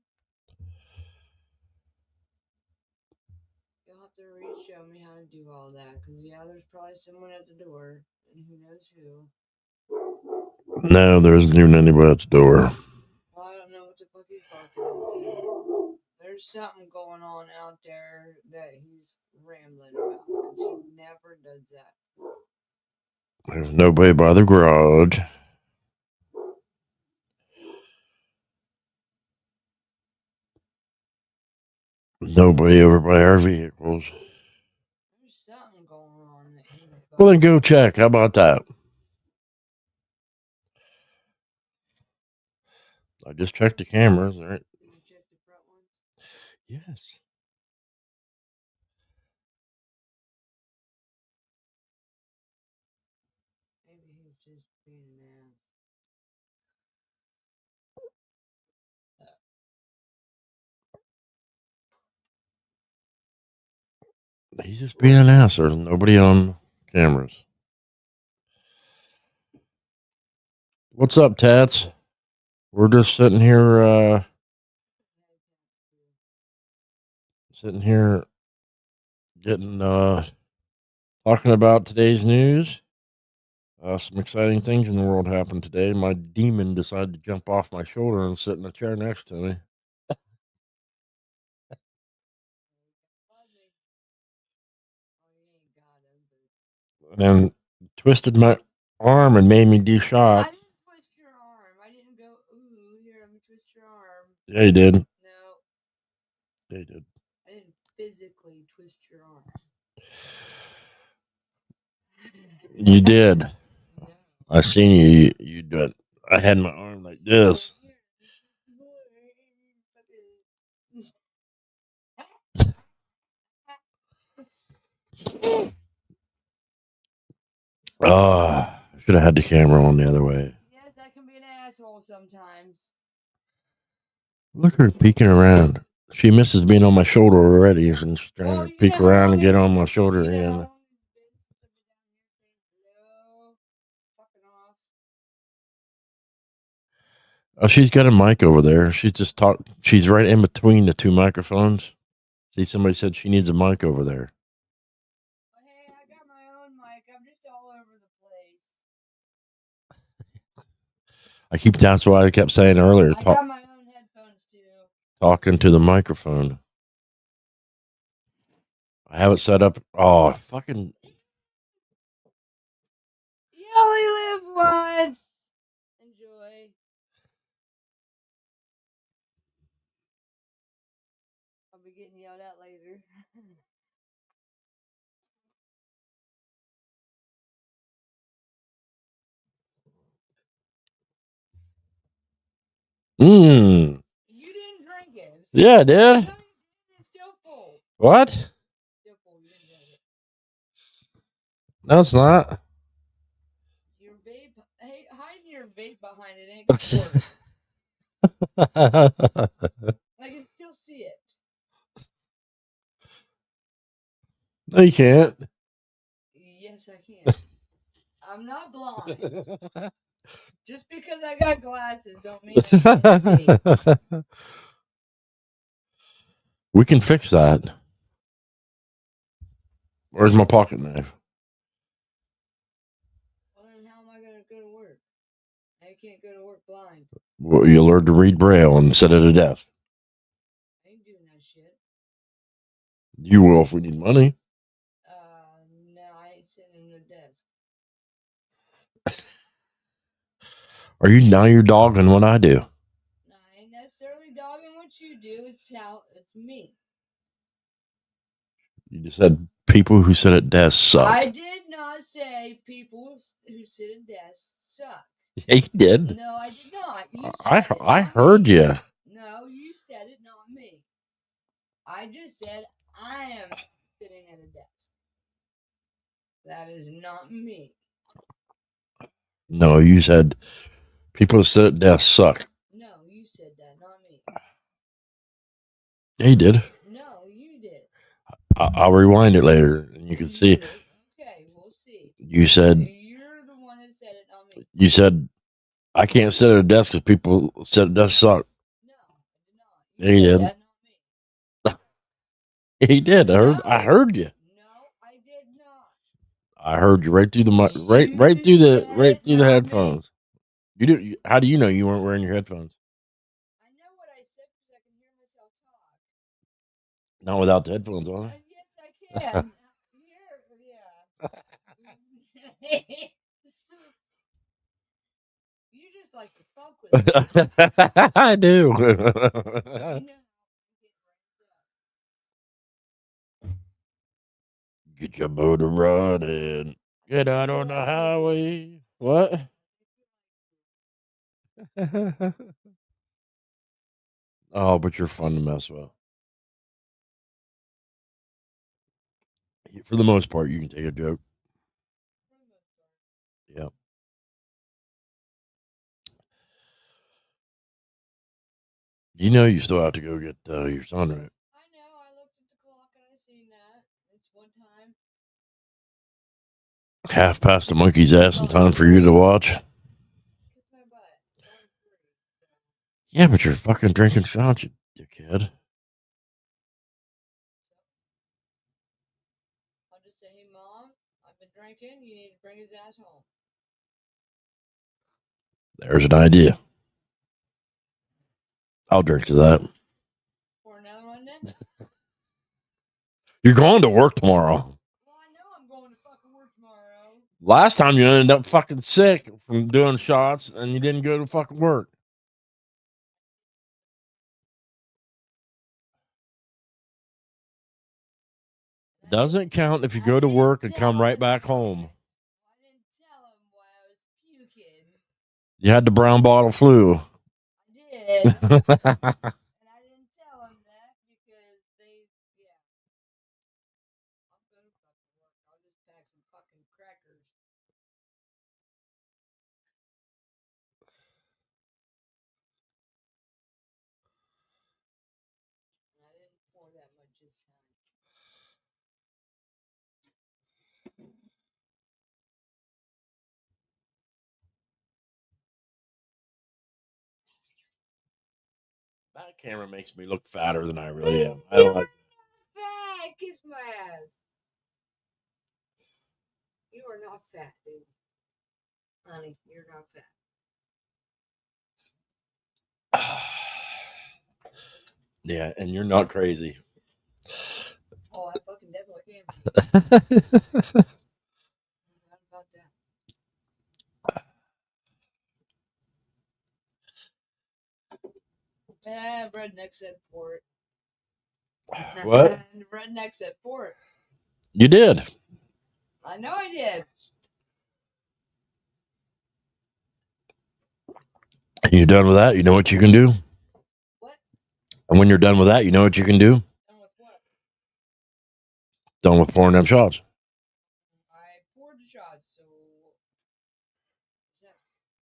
You'll have to show me how to do all that, because yeah, there's probably someone at the door, and who knows who. No, there isn't even anybody at the door. Well, I don't know what the fuck he's barking at. There's something going on out there that he's rambling about, because he never does that. There's nobody by the garage. Nobody over by our vehicles. There's something going on that he Well, then go check. How about that? I just checked the cameras. All right. Did you check the front ones? Yes. Maybe he's just being an ass. He's just being an ass. There's nobody on cameras. What's up, Tats? We're just sitting here, getting, talking about today's news. Some exciting things in the world happened today. My demon decided to jump off my shoulder and sit in the chair next to me. And twisted my arm and made me do I shots. didn't twist your arm. I didn't go, ooh, here, let me twist your arm. Yeah, you did. No, Yeah, you did. I didn't physically twist your arm. You did. No. I seen you. You do it. I had my arm like this. Should have had the camera on the other way. Yes, I can be an asshole sometimes. Look at her peeking around. She misses being on my shoulder already, and she's trying Well, to you peek know how around long and get it's- on my shoulder you know how again. long it's been since I've been down here saying hello? Fucking off. Oh, she's got a mic over there. She's just talk. She's right in between the two microphones. See, somebody said she needs a mic over there. Well, hey, I got my own mic. I'm just all over the place. That's why I kept saying earlier, I got my own headphones too. talking to the microphone. I have it set up. Oh, fucking. You only live once. Enjoy. I'll be getting yelled at later. Mmm. You didn't drink it. It's Yeah, I did. No, you didn't. It's still full. What? Still full. You didn't drink it. No, it's not. Your vape. Hey, hiding your vape behind it ain't gonna work. I can still see it. No, you can't. Yes, I can. I'm not blind. Just because I got glasses don't mean I can't see. We can fix that. Where's my pocket knife? Well, then how am I gonna go to work? I can't go to work blind. Well, you learn to read Braille and sit at a desk. I ain't doing that shit. You will if we need money. No, I ain't sitting in the desk. Are you now you're dogging what I do? No, I ain't necessarily dogging what you do. It's me. You just said people who sit at desks suck. I did not say people who sit at desks suck. Yeah, you did. No, I did not. You said it, I not heard me. you. No, you said it, not me. I just said I am sitting at a desk. That is not me. No, you said people who sit at desks suck. No, you said that, not me. Yeah, you did. No, you did. I'll rewind it later, and you can see. Okay, we'll see. You said You're the one that said it, not me. you said I can't sit at a desk because people sit at desks suck. No, I did not. Yeah, you said did. that, not me. He did. I heard you. No, I did not. I heard you right through the mic, right through the headphones. You did. How do you know you weren't wearing your headphones? I know what I said because I can hear myself talk. Not without the headphones on. Yes, I can. Yeah. You just like to fuck with me. I do. You know. Get your motor running. Get out on the highway. What? Oh, but you're fun to mess with. For the most part, you can take a joke. Yeah. You know you still have to go get your son, right? I know. I looked at the clock and I seen that. It's one time. Half past the monkey's ass in time for you to watch. Kiss my butt. It's only 3. Yeah, but you're fucking drinking shots, you dickhead. I'll just say, hey, Mom, I've been drinking. You need to bring his ass home. There's an idea. I'll drink to that. For another one then? You're going to work tomorrow. Well, I know I'm going to fucking work tomorrow. Last time you ended up fucking sick from doing shots and you didn't go to fucking work. Doesn't count if you go to work and come right back home. I didn't tell him why I was puking. You had the brown bottle flu. I did. And I didn't tell him that because yeah. I'll go to fucking work. I'll just pack some fucking crackers. And I didn't pour that much this time. That camera makes me look fatter than I really am. I don't like Fat! Kiss my ass. You are not fat, dude. Honey, you're not fat. Yeah, and you're not crazy. Oh, I fucking definitely can. Not about that. Redneck said for it. What? Redneck said for it. You did. I know I did. And you're done with that? You know what you can do? What? And when you're done with that, you know what you can do? Done with what? Done with pouring them shots. I poured the shots, so.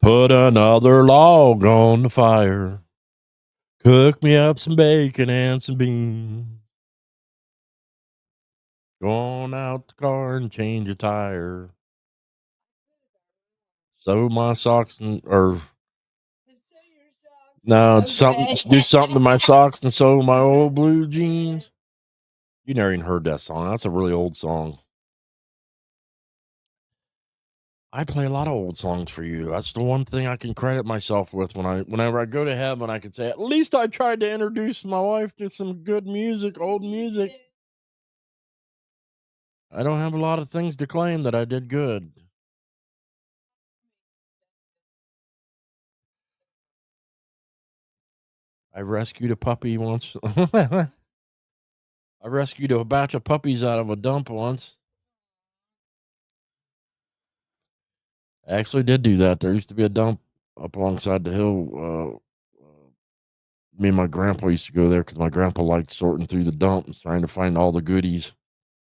Put another log on the fire. Cook me up some bacon and some beans. Go on out the car and change a tire. Sew my socks no, it's something. Do something to my socks and sew my old blue jeans. You never even heard that song. That's a really old song. I play a lot of old songs for you. That's the one thing I can credit myself with whenever I go to heaven. I can say at least I tried to introduce my wife to some good music, old music. I don't have a lot of things to claim that I did good. I rescued a puppy once. I rescued a batch of puppies out of a dump once. I actually did do that. There used to be a dump up alongside the hill. Me and my grandpa used to go there because my grandpa liked sorting through the dumps, trying to find all the goodies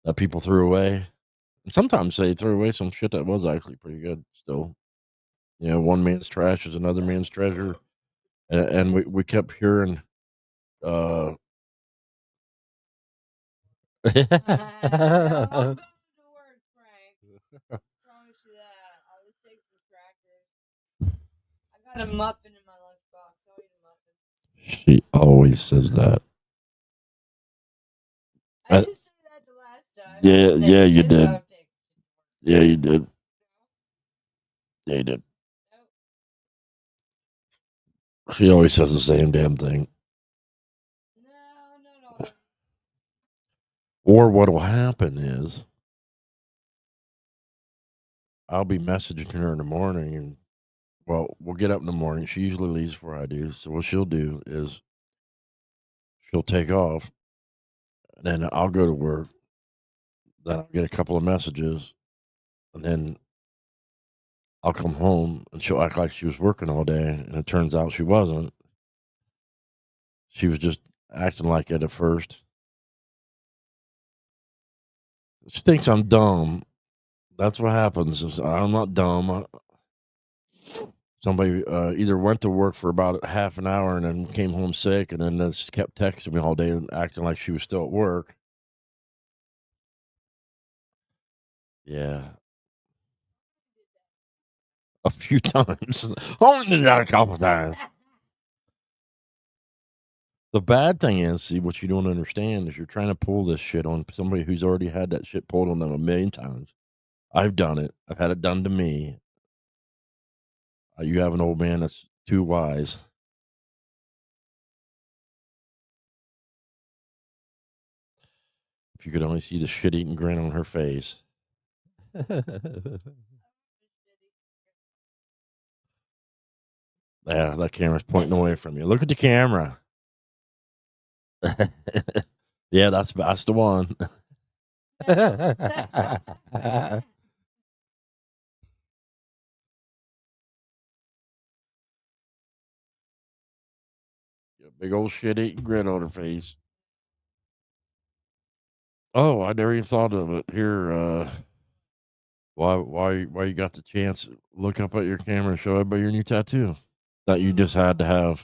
that people threw away. And sometimes they threw away some shit that was actually pretty good still. You know, one man's trash is another man's treasure. And we kept hearing uh I'm going to work, Frank. Promise you that. I'll just take some crackers. I got a muffin in my lunchbox. I'll eat a muffin. She always says that. I I- didn't say that the last time. I Yeah, said yeah, you this, did. I'll take it. Yeah, you did. Yeah, you did. She always says the same damn thing. No, not all. Or what'll happen is I'll be messaging her in the morning and well, we'll get up in the morning. She usually leaves before I do. So what she'll do is she'll take off and then I'll go to work. Then I'll get a couple of messages and then I'll come home and she'll act like she was working all day and it turns out she wasn't. She was just acting like it at first. She thinks I'm dumb. That's what happens. I'm not dumb. Somebody either went to work for about half an hour and then came home sick and then just kept texting me all day and acting like she was still at work. Yeah. A few times. Only did that a couple times. The bad thing is, see, what you don't understand is you're trying to pull this shit on somebody who's already had that shit pulled on them a million times. I've done it. I've had it done to me. You have an old man that's too wise. If you could only see the shit-eating grin on her face. Yeah, that camera's pointing away from you. Look at the camera. Yeah, that's the one. Big old shit-eating grin on her face. Oh, I never even thought of it. Here, why you got the chance? Look up at your camera and show everybody your new tattoo that you just had to have.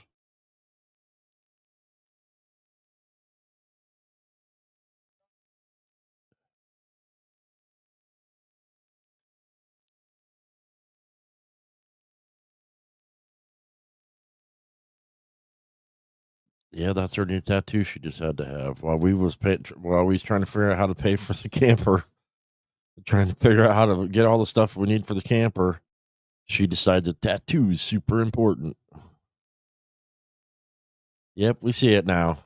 Yeah, that's her new tattoo she just had to have. While we was trying to figure out how to pay for the camper, trying to figure out how to get all the stuff we need for the camper, she decides a tattoo is super important. Yep, we see it now.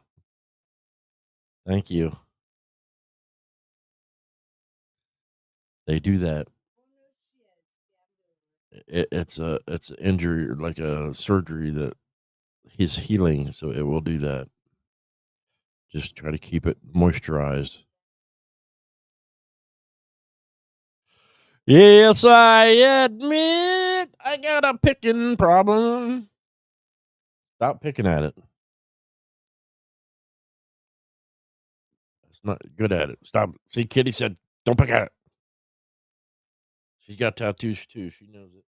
Thank you. They do that. It's an injury, like a surgery that he's healing, so it will do that. Just try to keep it moisturized. Yes, I admit I got a picking problem. Stop picking at it. It's not good at it. Stop. See, Kitty said, don't pick at it. She's got tattoos too. She knows it.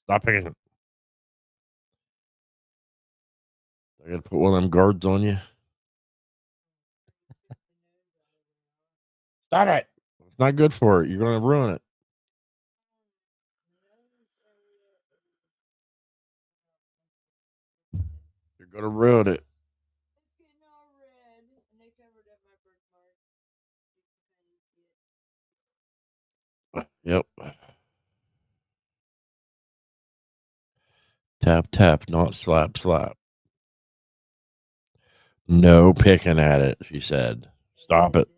Stop picking it. I got to put one of them guards on you. Stop it. It's not good for it. You're going to ruin it. You're going to ruin it. It's getting all red, and they covered up my birthmark. Yep. Tap, tap, not slap, slap. No picking at it, she said. Stop it.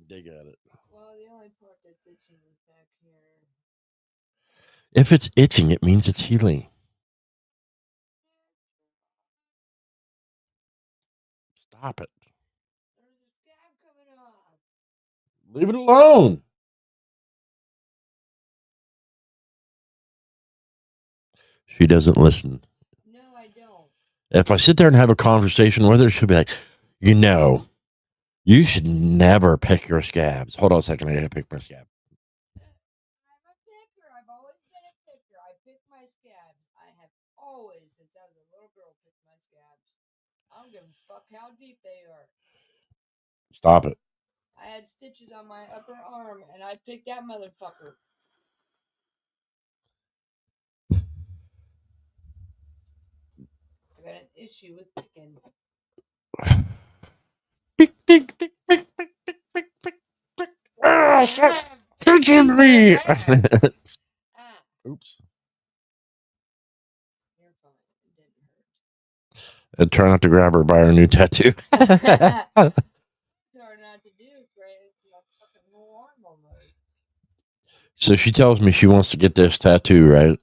dig at it. Well, the only part that's itching is back here. If it's itching, it means it's healing. Stop it. There's a scab coming off. Leave it alone. She doesn't listen. No, I don't. If I sit there and have a conversation with her, she'll be like, you should never pick your scabs. Hold on a second. I gotta pick my scab. I'm a picker. I've always been a picker. I pick my scabs. I have always, since I was a little girl, picked my scabs. I don't give a fuck how deep they are. Stop it. I had stitches on my upper arm, and I picked that motherfucker. I got an issue with picking. Pick, pick, pick, pick, pick, pick, pick, pick, pick. Ah, stop touching me. Ah, Oops. you're fine. It didn't hurt. And try not to grab her by her new tattoo. It's hard not to do, Gray. It's my fucking whole arm almost. So she tells me she wants to get this tattoo, right?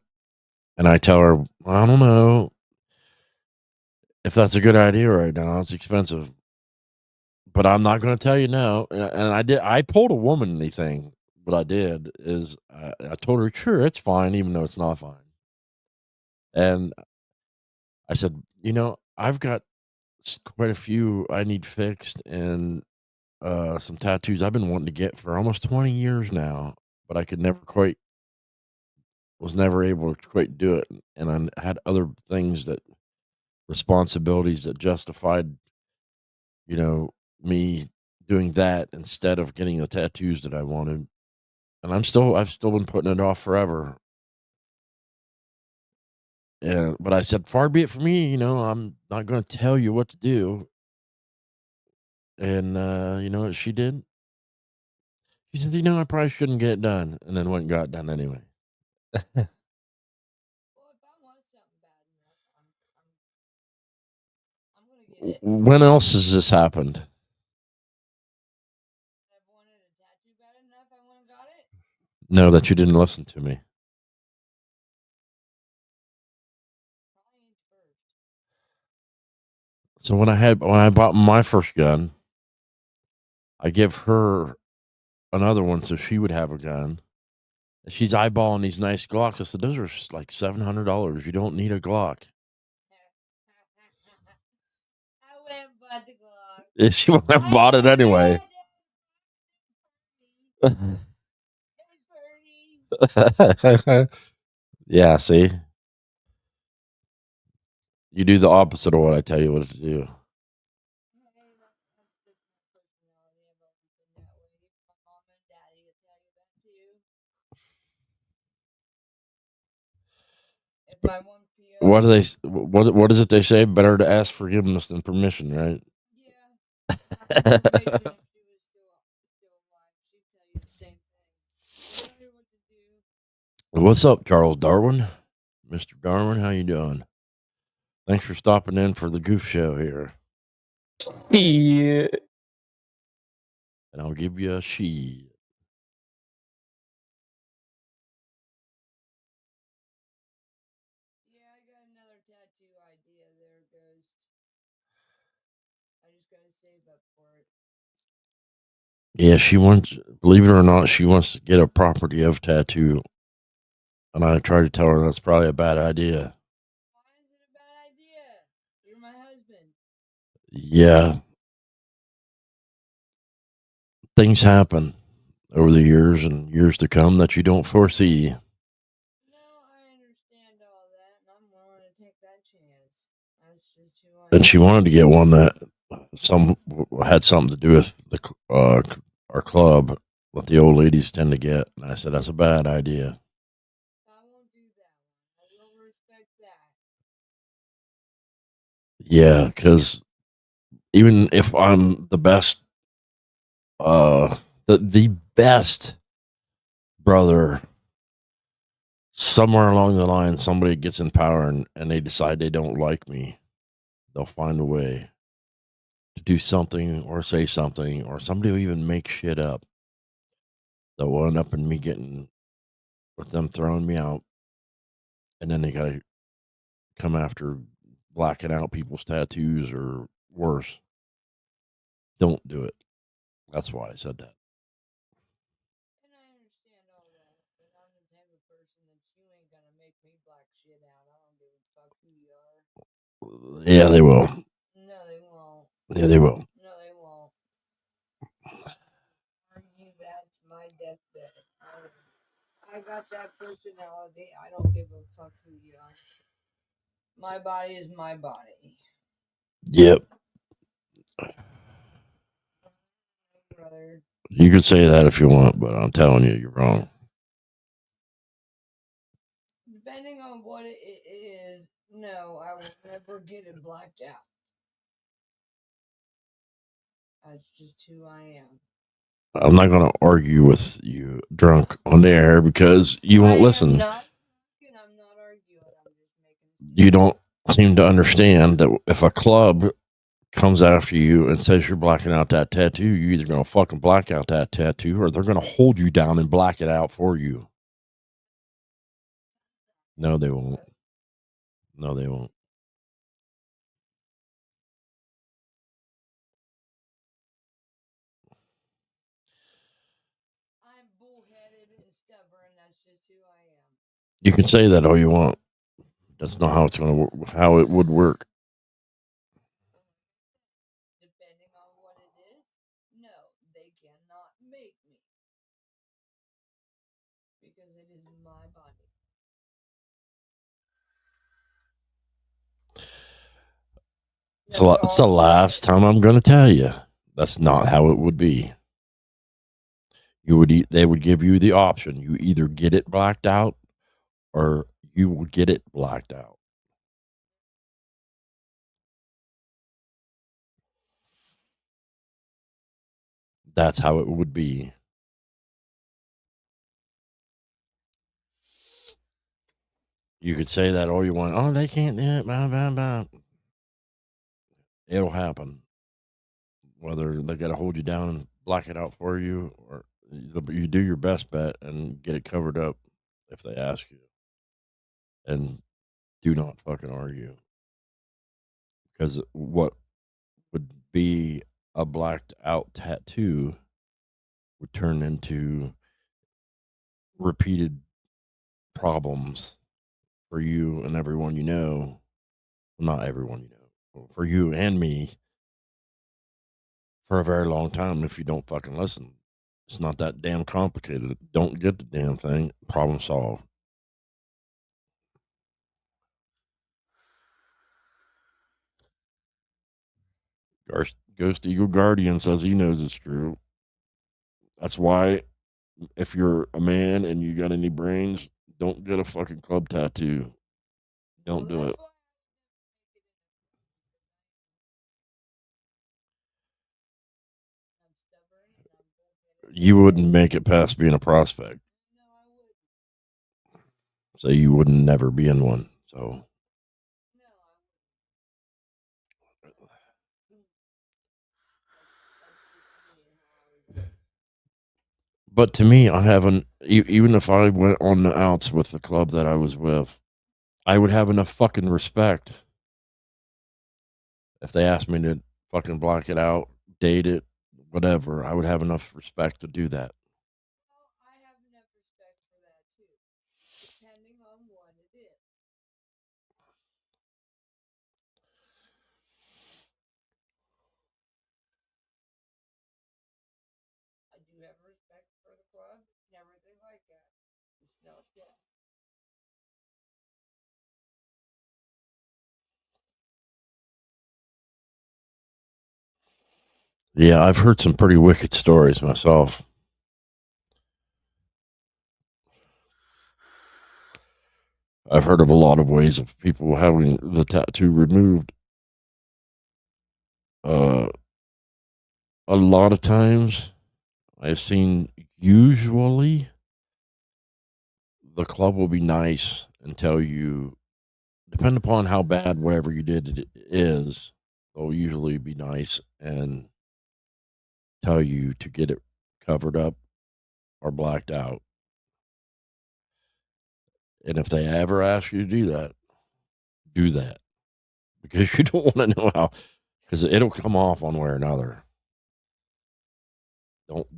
And I tell her, I don't know if that's a good idea right now. It's expensive. But I'm not going to tell you no. And I told a woman anything. What I did is I told her, sure, it's fine, even though it's not fine. And I said, I've got quite a few I need fixed and some tattoos I've been wanting to get for almost 20 years now, but I was never able to quite do it. And I had other things responsibilities that justified, me doing that instead of getting the tattoos that I wanted. And I've still been putting it off forever. But I said, far be it from me, I'm not going to tell you what to do. And, you know what she did? She said, I probably shouldn't get it done. And then went and got it done anyway. Well, if I want something bad enough, I'm gonna get it. When else has this happened? I've wanted a tattoo bad enough, I went and got it. No, that you didn't listen to me. Probably ain't first. So when I bought my first gun, I give her another one so she would have a gun. She's eyeballing these nice Glocks. I said, those are like $700. You don't need a Glock. I went and bought the Glock. Yeah, she went and bought it anyway. Yeah, see? You do the opposite of what I tell you what to do. What do what is it they say? Better to ask forgiveness than permission, right? Yeah. If she was still alive, she'd tell you the same thing. Tell her what to do. What's up, Charles Darwin? Mr. Darwin, how you doing? Thanks for stopping in for the goof show here. Yeah. And I'll give you a she. Yeah, I got another tattoo idea there, Ghost. I just gotta save up for it. Yeah, believe it or not, she wants to get a property of tattoo. And I try to tell her that's probably a bad idea. Why is it a bad idea? You're my husband. Yeah. Things happen over the years and years to come that you don't foresee. No, I understand all that, and I'm willing to take that chance. That's just who I am. And she wanted to get one that had something to do with our club, what the old ladies tend to get. And I said, that's a bad idea. I won't do that one. I will respect that. Yeah, because even if I'm the best, the best brother, somewhere along the line, somebody gets in power and they decide they don't like me, they'll find a way. to do something or say something, or somebody will even make shit up that will end up in me getting with them throwing me out, and then they gotta come after blacking out people's tattoos or worse. Don't do it. That's why I said that. And I understand all that, but I'm the type of person that you ain't gonna make me black shit out. I don't give a fuck who you are. Yeah, they will. No, they won't. Yeah, they will. No, they won't. Argue that to my deathbed. I got that personality. I don't give a fuck who you are. My body is my body. Yep. Brother. You could say that if you want, but I'm telling you, you're wrong. Depending on what it is, no, I will never get it blacked out. That's just who I am. I'm not going to argue with you drunk on the air because you won't listen. I'm not arguing. I'm just making. You don't seem to understand that if a club comes after you and says you're blacking out that tattoo, you're either going to fucking black out that tattoo or they're going to hold you down and black it out for you. No, they won't. No, they won't. I'm bullheaded and stubborn. That's just who I am. You can say that all you want. That's not how it's going to work. How it would work. Depending on what it is, no, they cannot make me. Because it is my body. It's the last time I'm going to tell you. That's not how it would be. They would give you the option. You either get it blacked out or you will get it blacked out. That's how it would be. You could say that all you want. Oh, they can't do it. Blah, blah, blah. It'll happen. Whether they got to hold you down and black it out for you, or you do your best bet and get it covered up if they ask you. And do not fucking argue. Because what would be a blacked out tattoo would turn into repeated problems for you and everyone you know. Well, not everyone you know. For you and me for a very long time if you don't fucking listen. It's not that damn complicated. Don't get the damn thing. Problem solved. Ghost Eagle Guardian says he knows it's true. That's why if you're a man and you got any brains, don't get a fucking club tattoo. Don't do it. You wouldn't make it past being a prospect. So you wouldn't never be in one. So but to me, I haven't. Even if I went on the outs with the club that I was with, I would have enough fucking respect if they asked me to fucking block it out, date it, whatever. I would have enough respect to do that. Well, I have enough respect for that too, depending on what it is. I do have respect for the club and everything like that. It's not that. Yeah, I've heard some pretty wicked stories myself. I've heard of a lot of ways of people having the tattoo removed. A lot of times I've seen usually the club will be nice and tell you, depending upon how bad whatever you did it is, they'll usually be nice and tell you to get it covered up or blacked out. And if they ever ask you to do that because you don't want to know how, because it'll come off one way or another.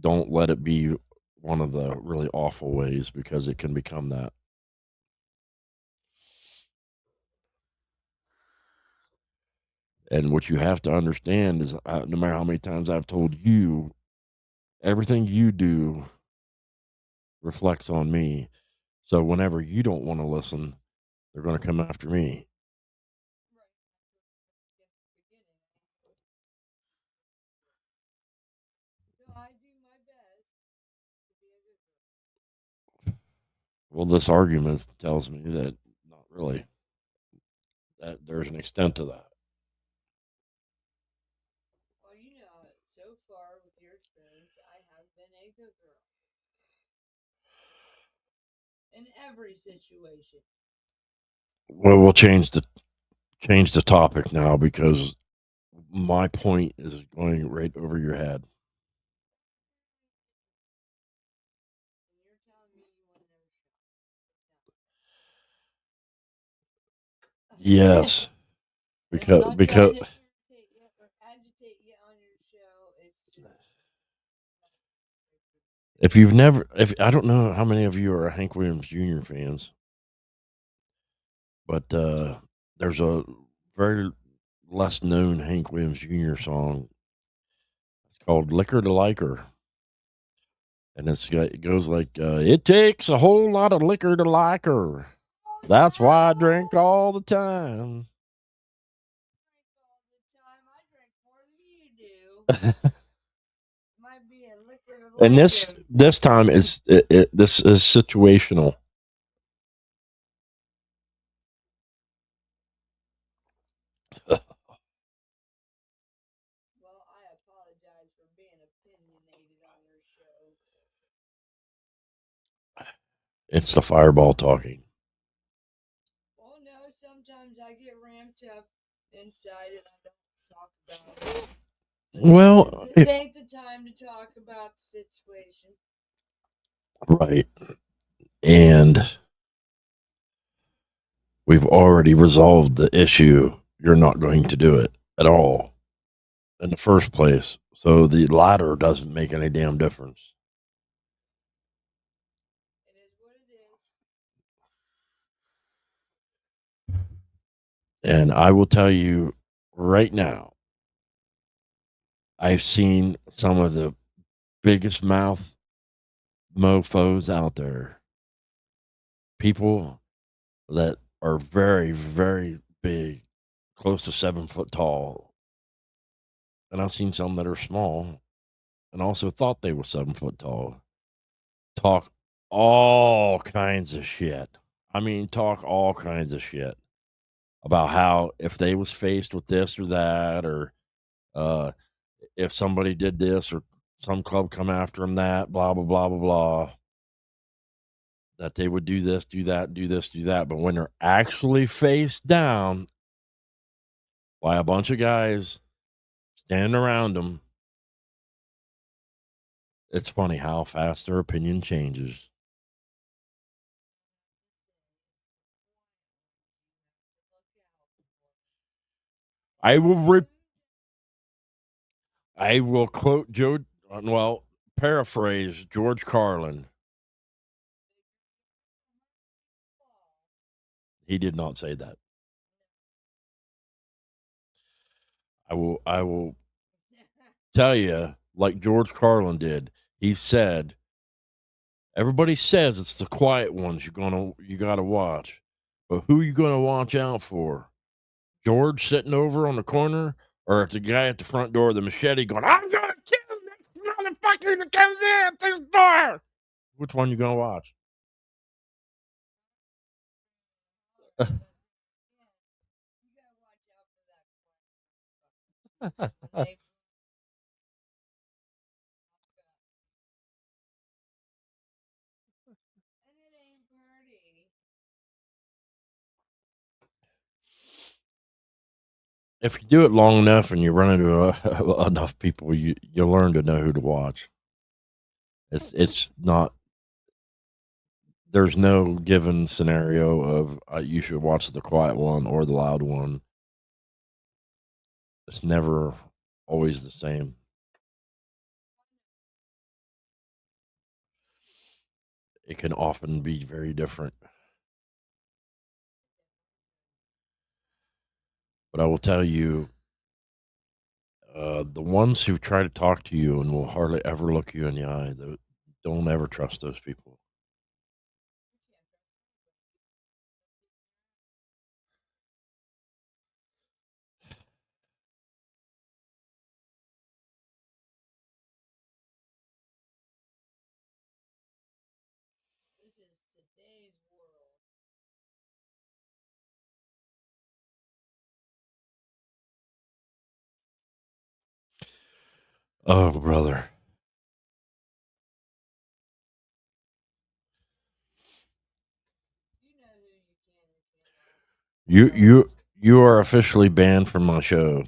Don't let it be one of the really awful ways because it can become that. And what you have to understand is, no matter how many times I've told you, everything you do reflects on me. So whenever you don't want to listen, they're going to come after me. So I do my best to be a good girl. Well, this argument tells me that not really. That there's an extent to that. Well, so far with your experience, I have been a good girl. In every situation. Well, we'll change the topic now because my point is going right over your head. And you're telling me you want another shot. Yes, And I'm not because trying to irritate you or agitate you on your show. It's just. if I don't know how many of you are Hank Williams Jr. fans, but there's a very less known Hank Williams Jr. song. It's called "Liquor to Like Her," and it goes like, "It takes a whole lot of liquor to like her. That's why I drink all the time." All the time. I drink more than you do. Might be a liquor to And like this time is this is situational. Well, I apologize for being opinionated on your show. It's the fireball talking. Well, no, sometimes I get ramped up inside and I don't talk about it. Well, This ain't the time to talk about the situation. right. And we've already resolved the issue. You're not going to do it at all in the first place. So the latter doesn't make any damn difference. It is what it is. And I will tell you right now, I've seen some of the biggest mouth mofos out there. People that are very, very big, close to 7 foot tall. And I've seen some that are small and also thought they were 7 foot tall. Talk all kinds of shit. I mean, talk all kinds of shit about how if they was faced with this or that, or uh, if somebody did this or some club come after them, that blah blah blah blah blah, that they would do this, do that, do this, do that. But when they're actually face down by a bunch of guys standing around them, it's funny how fast their opinion changes. I will I will quote paraphrase George Carlin. He did not say that. I will tell you like George Carlin did. He said, everybody says it's the quiet ones you got to watch. But who you going to watch out for? George sitting over on the corner or at the guy at the front door with the machete going, "I'm going to kill this motherfucker that comes in at this door." Which one you going to watch? You gotta watch out for that. And it ain't pretty. If you do it long enough and you run into enough people, you'll learn to know who to watch. It's not. There's no given scenario of you should watch the quiet one or the loud one. It's never always the same. It can often be very different. But I will tell you, the ones who try to talk to you and will hardly ever look you in the eye, don't ever trust those people. This is today's world. Oh, brother. You know who you can and cannot. You are officially banned from my show.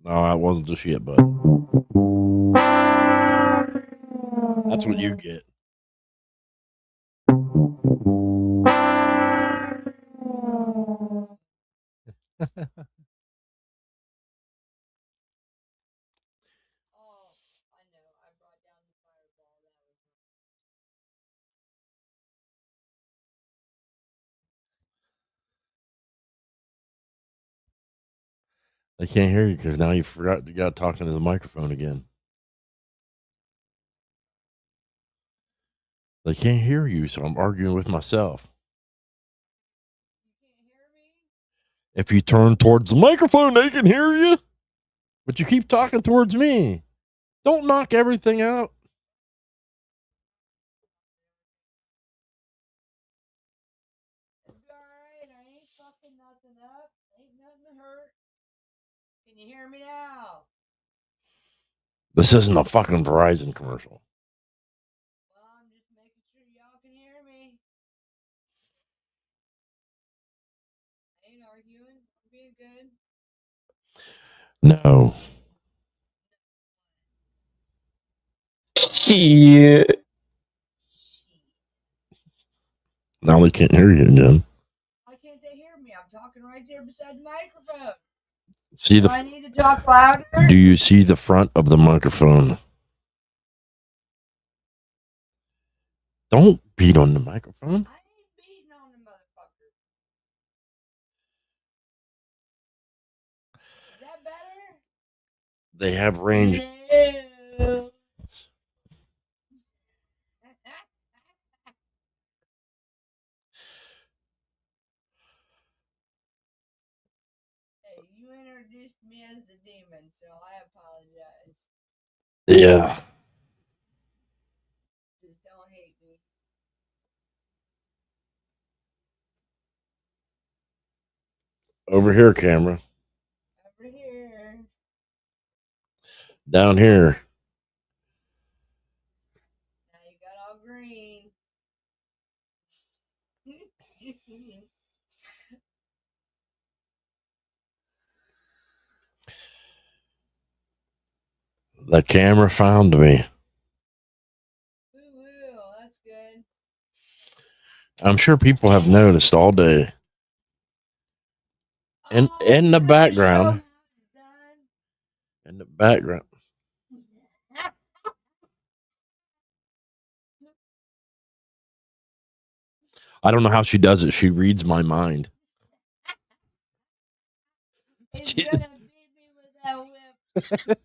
No, that wasn't the shit, bud. That's what you get. Oh, I know. I brought down the fireball. That was They can't hear you because now you forgot you got talking to the microphone again. They can't hear you, so I'm arguing with myself. you can't hear me? If you turn towards the microphone, they can hear you. But you keep talking towards me. Don't knock everything out. It'll be alright. I ain't fucking nothing up. Ain't nothing to hurt. Can you hear me now? This isn't a fucking Verizon commercial. Well, I'm just making sure y'all can hear me. I ain't arguing. I'm being good. No. Shit. Now they can't hear you again. Why can't they hear me? I'm talking right there beside the microphone. See Do I need to talk louder? Do you see the front of the microphone? Don't beat on the microphone. I ain't beating on the motherfucker. Is that better? They have range. No. Hey, you introduced me as the demon, so I apologize. Yeah. Just don't hate me. Over here, camera. Over here. Down here. Now you got all green. The camera found me. Woo-woo, that's good. I'm sure people have noticed all day. In Oh, in the can I show background. how it's done? In the background. I don't know how she does it. She reads my mind. He's gonna beat me with that whip.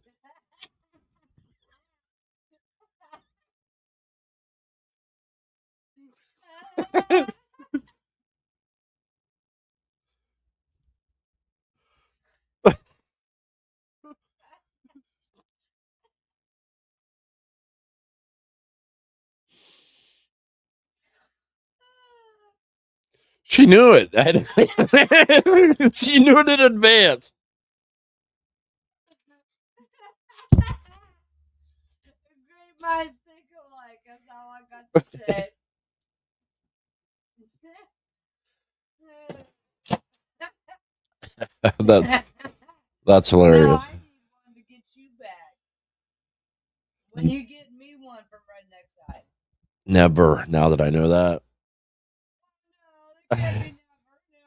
She knew it. She knew it in advance. Great minds think alike. That's all I got to say. That's Now hilarious. I need one to get you back. When you get me one from Redneck Side. Never. Now that I know that. No, that can't be never. No,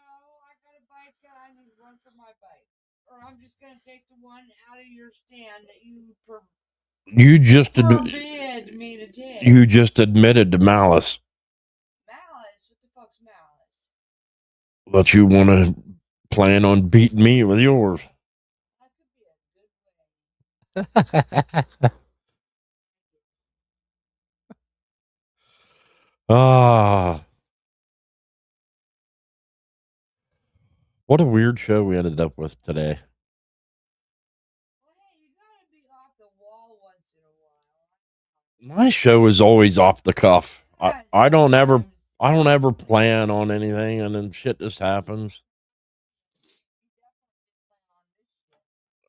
I got a bike and I need one for my bike. Or I'm just gonna take the one out of your stand that you You just forbid me to take. you just admitted to malice Malice? What the fuck's malice? that you want to plan on beating me with yours. That could be a good way. Ah, what a weird show we ended up with today. Well, hey, you gotta be off the wall once in a while. My show is always off the cuff. Yeah, I don't ever sometimes I don't ever plan on anything, and then shit just happens. you definitely plan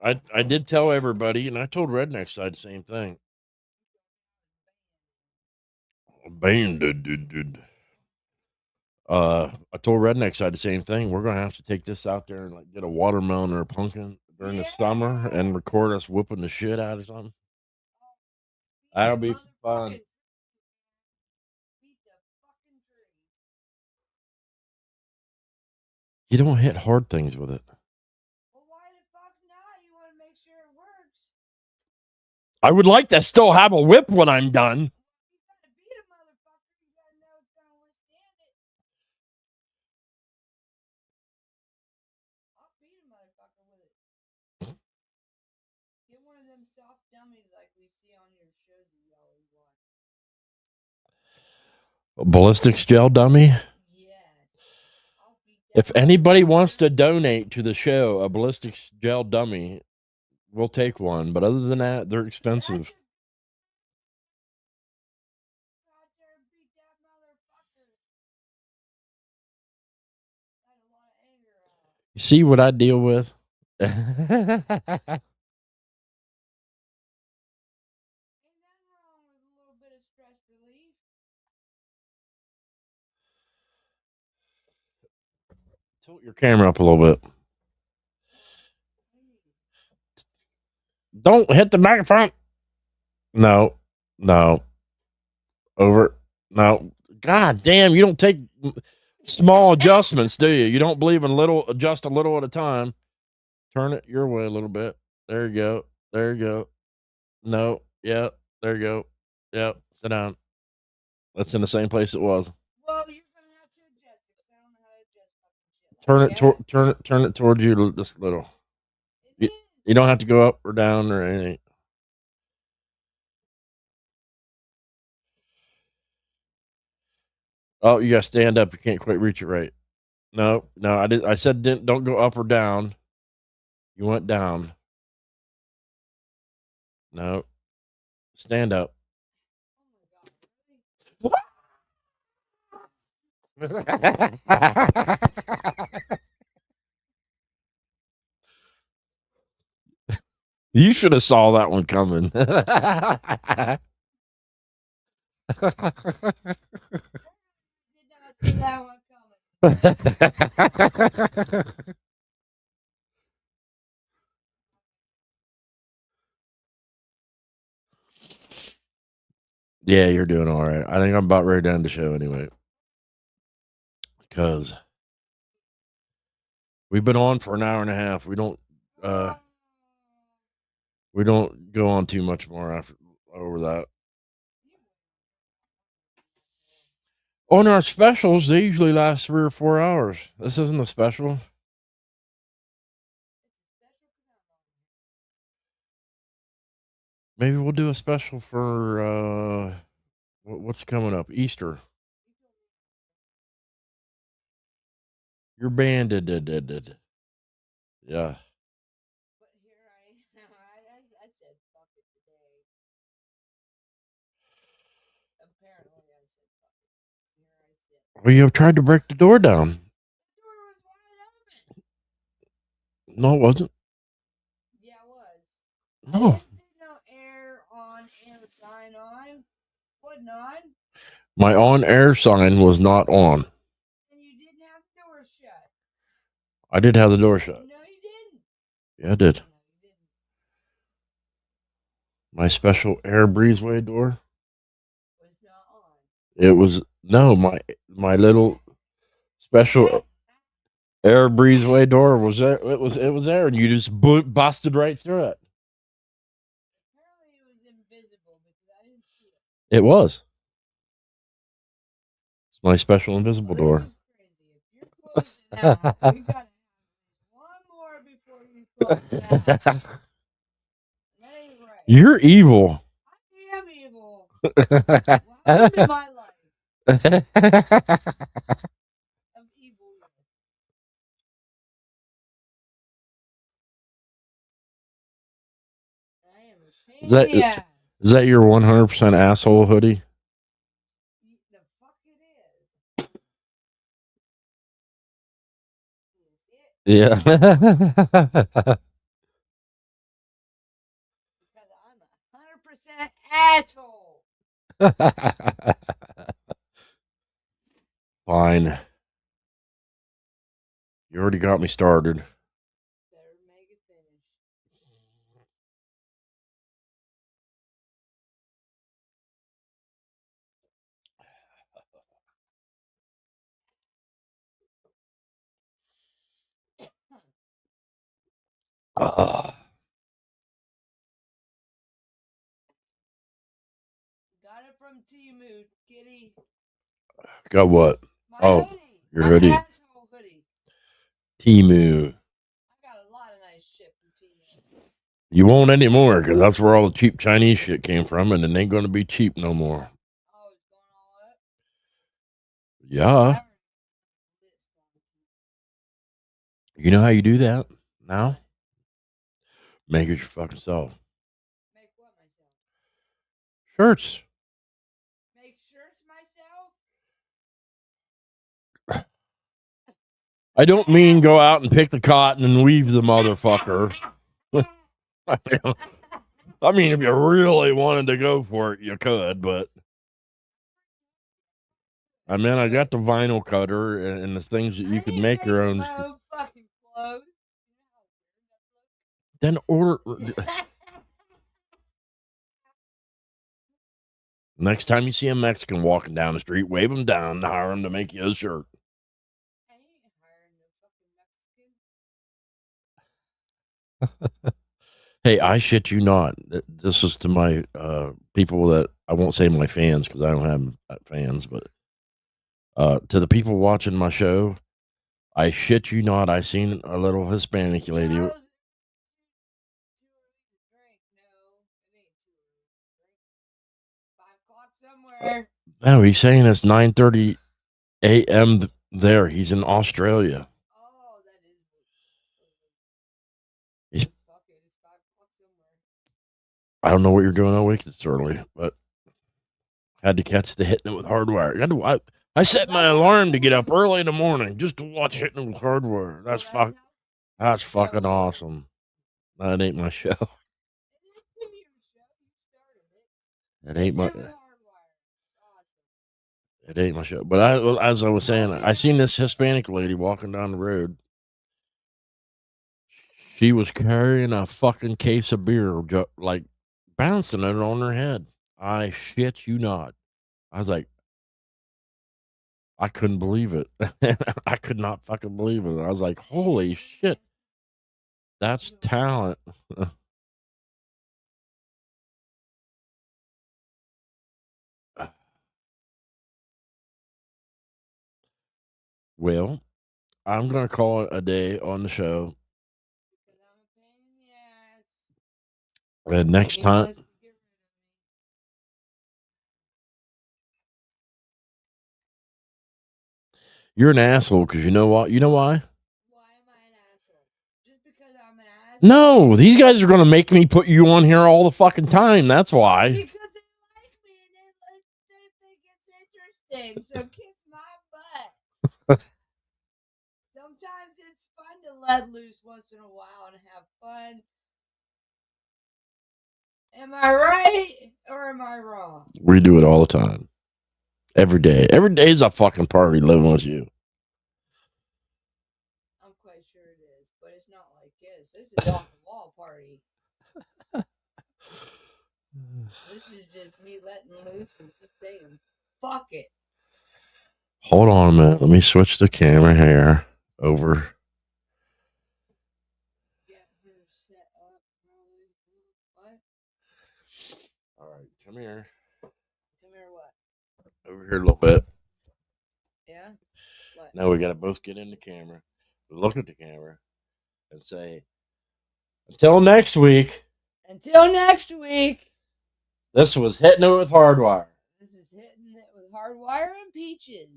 on this shit. I did tell everybody, and I told Redneck Side the same thing. Abandoned. I told Redneck Side the same thing. We're gonna have to take this out there and like get a watermelon or a pumpkin during the summer and record us whooping the shit out of something. That'll be fun. Beat the fucking tree. You don't hit hard things with it. Well, why the fuck not? You want to make sure it works. I would like to still have a whip when I'm done. You gotta beat a motherfucker. You gotta know it's gonna withstand it. I'll beat a motherfucker with it. Get one of them soft dummies like we see on your shows that you always watch. A ballistics gel dummy. Yes. I'll beat that If anybody wants motherfucker. to donate to the show a ballistics gel dummy, we'll take one. But other than that, they're expensive. Go out there and beat that motherfucker. Got a lot of anger out. You see what I deal with? Ain't nothing wrong with a little bit of stress relief. Tilt your camera up a little bit. Don't hit the microphone. No. Over. No. God damn, you don't take small adjustments, do you? You don't believe in adjust a little at a time. Turn it your way a little bit. There you go. There you go. No. Yeah. There you go. Yeah. Sit down. That's in the same place it was. Well, you're gonna have to adjust it 'cause I don't know how to adjust fucking shit. Turn it towards you just a little. You don't have to go up or down or anything. Oh, you gotta stand up. You can't quite reach it right. No. I said don't go up or down. You went down. No. Stand up. Oh my god, really? You should have saw that one coming. Did not see that one coming. Yeah, you're doing all right. I think I'm about ready to end the show anyway. Because we've been on for an hour and a half. We don't go on too much more over that. On our specials, they usually last 3 or 4 hours. This isn't a special. Maybe we'll do a special for what's coming up? Easter. You're banded. Yeah. But here I am. I said fuck it today. Apparently I said fuck it. Here I sit. Well, you have tried to break the door down. The door was wide open. No, it wasn't. Yeah, it was. No. I didn't see no air on, air sign on. Wasn't on. My on-air sign was not on. And you didn't have the door shut. I did have the door shut. No, Yeah, I did. No, you didn't. My special air breezeway door. Was not on. It was no my little special air breezeway door was there. It was there, and you just busted right through it. Apparently it was invisible because I didn't see it. It was. It's my special invisible Well, door. this is crazy. If you're closing out, we gotta have one more before you close out. That ain't right. You're evil. I am evil. Welcome to my life of evilness. I am a pain Is that- in the ass. Is that your 100% asshole hoodie? The fuck it is. You see it? Yeah. Because I'm 100% asshole. Fine. You already got me started. Better make it finish. Got it from Timu, kitty. Got what? My Oh, hoodie. your My hoodie. asshole hoodie. Timu. I got a lot of nice shit from Timu. You won't anymore because that's where all the cheap Chinese shit came from, and it ain't going to be cheap no more. Oh, it's going all up? Yeah. You know how you do that now? Make it your fucking self. Make what myself? Shirts. Make shirts myself? I don't mean go out and pick the cotton and weave the motherfucker. I mean, if you really wanted to go for it, you could, but I mean, I got the vinyl cutter and the things that you could make your own. My own fucking clothes. Then order. Next time you see a Mexican walking down the street, wave him down and hire him to make you a shirt. I ain't hiring no fucking Mexican. Hey, I shit you not. This is to my people that I won't say my fans because I don't have fans, but to the people watching my show, I shit you not. I seen a little Hispanic lady. Charles, too early to drink. No, it ain't too early to drink. 5 o'clock somewhere. No, he's saying it's 9:30 a.m. there. He's in Australia. Oh, that is. He's- Fuck it, it's 5 o'clock somewhere. I don't know what you're doing awake this early, but had to catch the Hittin It with HardWire. I set my alarm to get up early in the morning just to watch Hittin It with HardWire. That's Well, That's fucking awesome. That ain't my show. It is your show. You started it. It ain't my. Hittin' It with HardWire. Awesome. It ain't my show. But as I was saying, I seen this Hispanic lady walking down the road. She was carrying a fucking case of beer, like bouncing it on her head. I shit you not. I was like, I couldn't believe it. I could not fucking believe it. I was like, holy shit, that's talent. Well, I'm gonna call it a day on the show. Because I'm a pain in the ass. And next He time, wants to get rid of me. you're an asshole because you know what? You know why? Why am I an asshole? Just because I'm an asshole? No, these guys are gonna make me put you on here all the fucking time. That's why. Because they like me and they think it's interesting. So kiss my butt. Sometimes it's fun to let loose once in a while and have fun. Am I right or am I wrong? We do it all the time. Every day. Every day is a fucking party living with you. I'm quite sure it is, but it's not like this. This is awful. This is just me letting loose and just saying, fuck it. Hold on a minute. Let me switch the camera here over. Get her set up. What? All right, come here. Come here, what? Over here a little bit. Yeah? What? Now we got to both get in the camera, look at the camera, and say, until next week, Until next week, this was Hitting It with HardWire. this is Hitting It with HardWire and Peaches.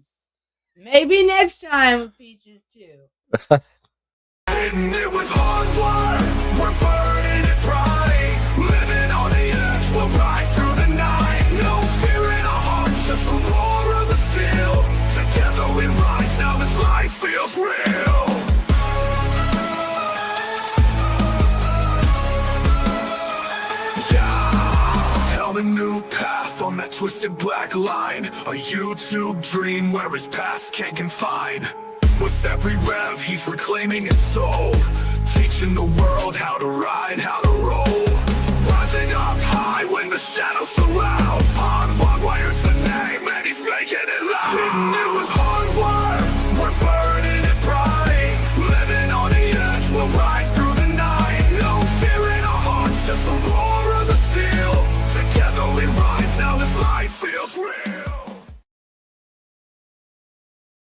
Maybe next time with Peaches, too. Hitting it with HardWire. We're burning it bright. Living on the edge, we'll ride through the night. No fear in our hearts, just the roar of the steel. Together we rise, now this life feels real. Yeah, held a new path on that twisted black line. A YouTube dream where his past can't confine. With every rev, he's reclaiming his soul, teaching the world how to ride, how to roll.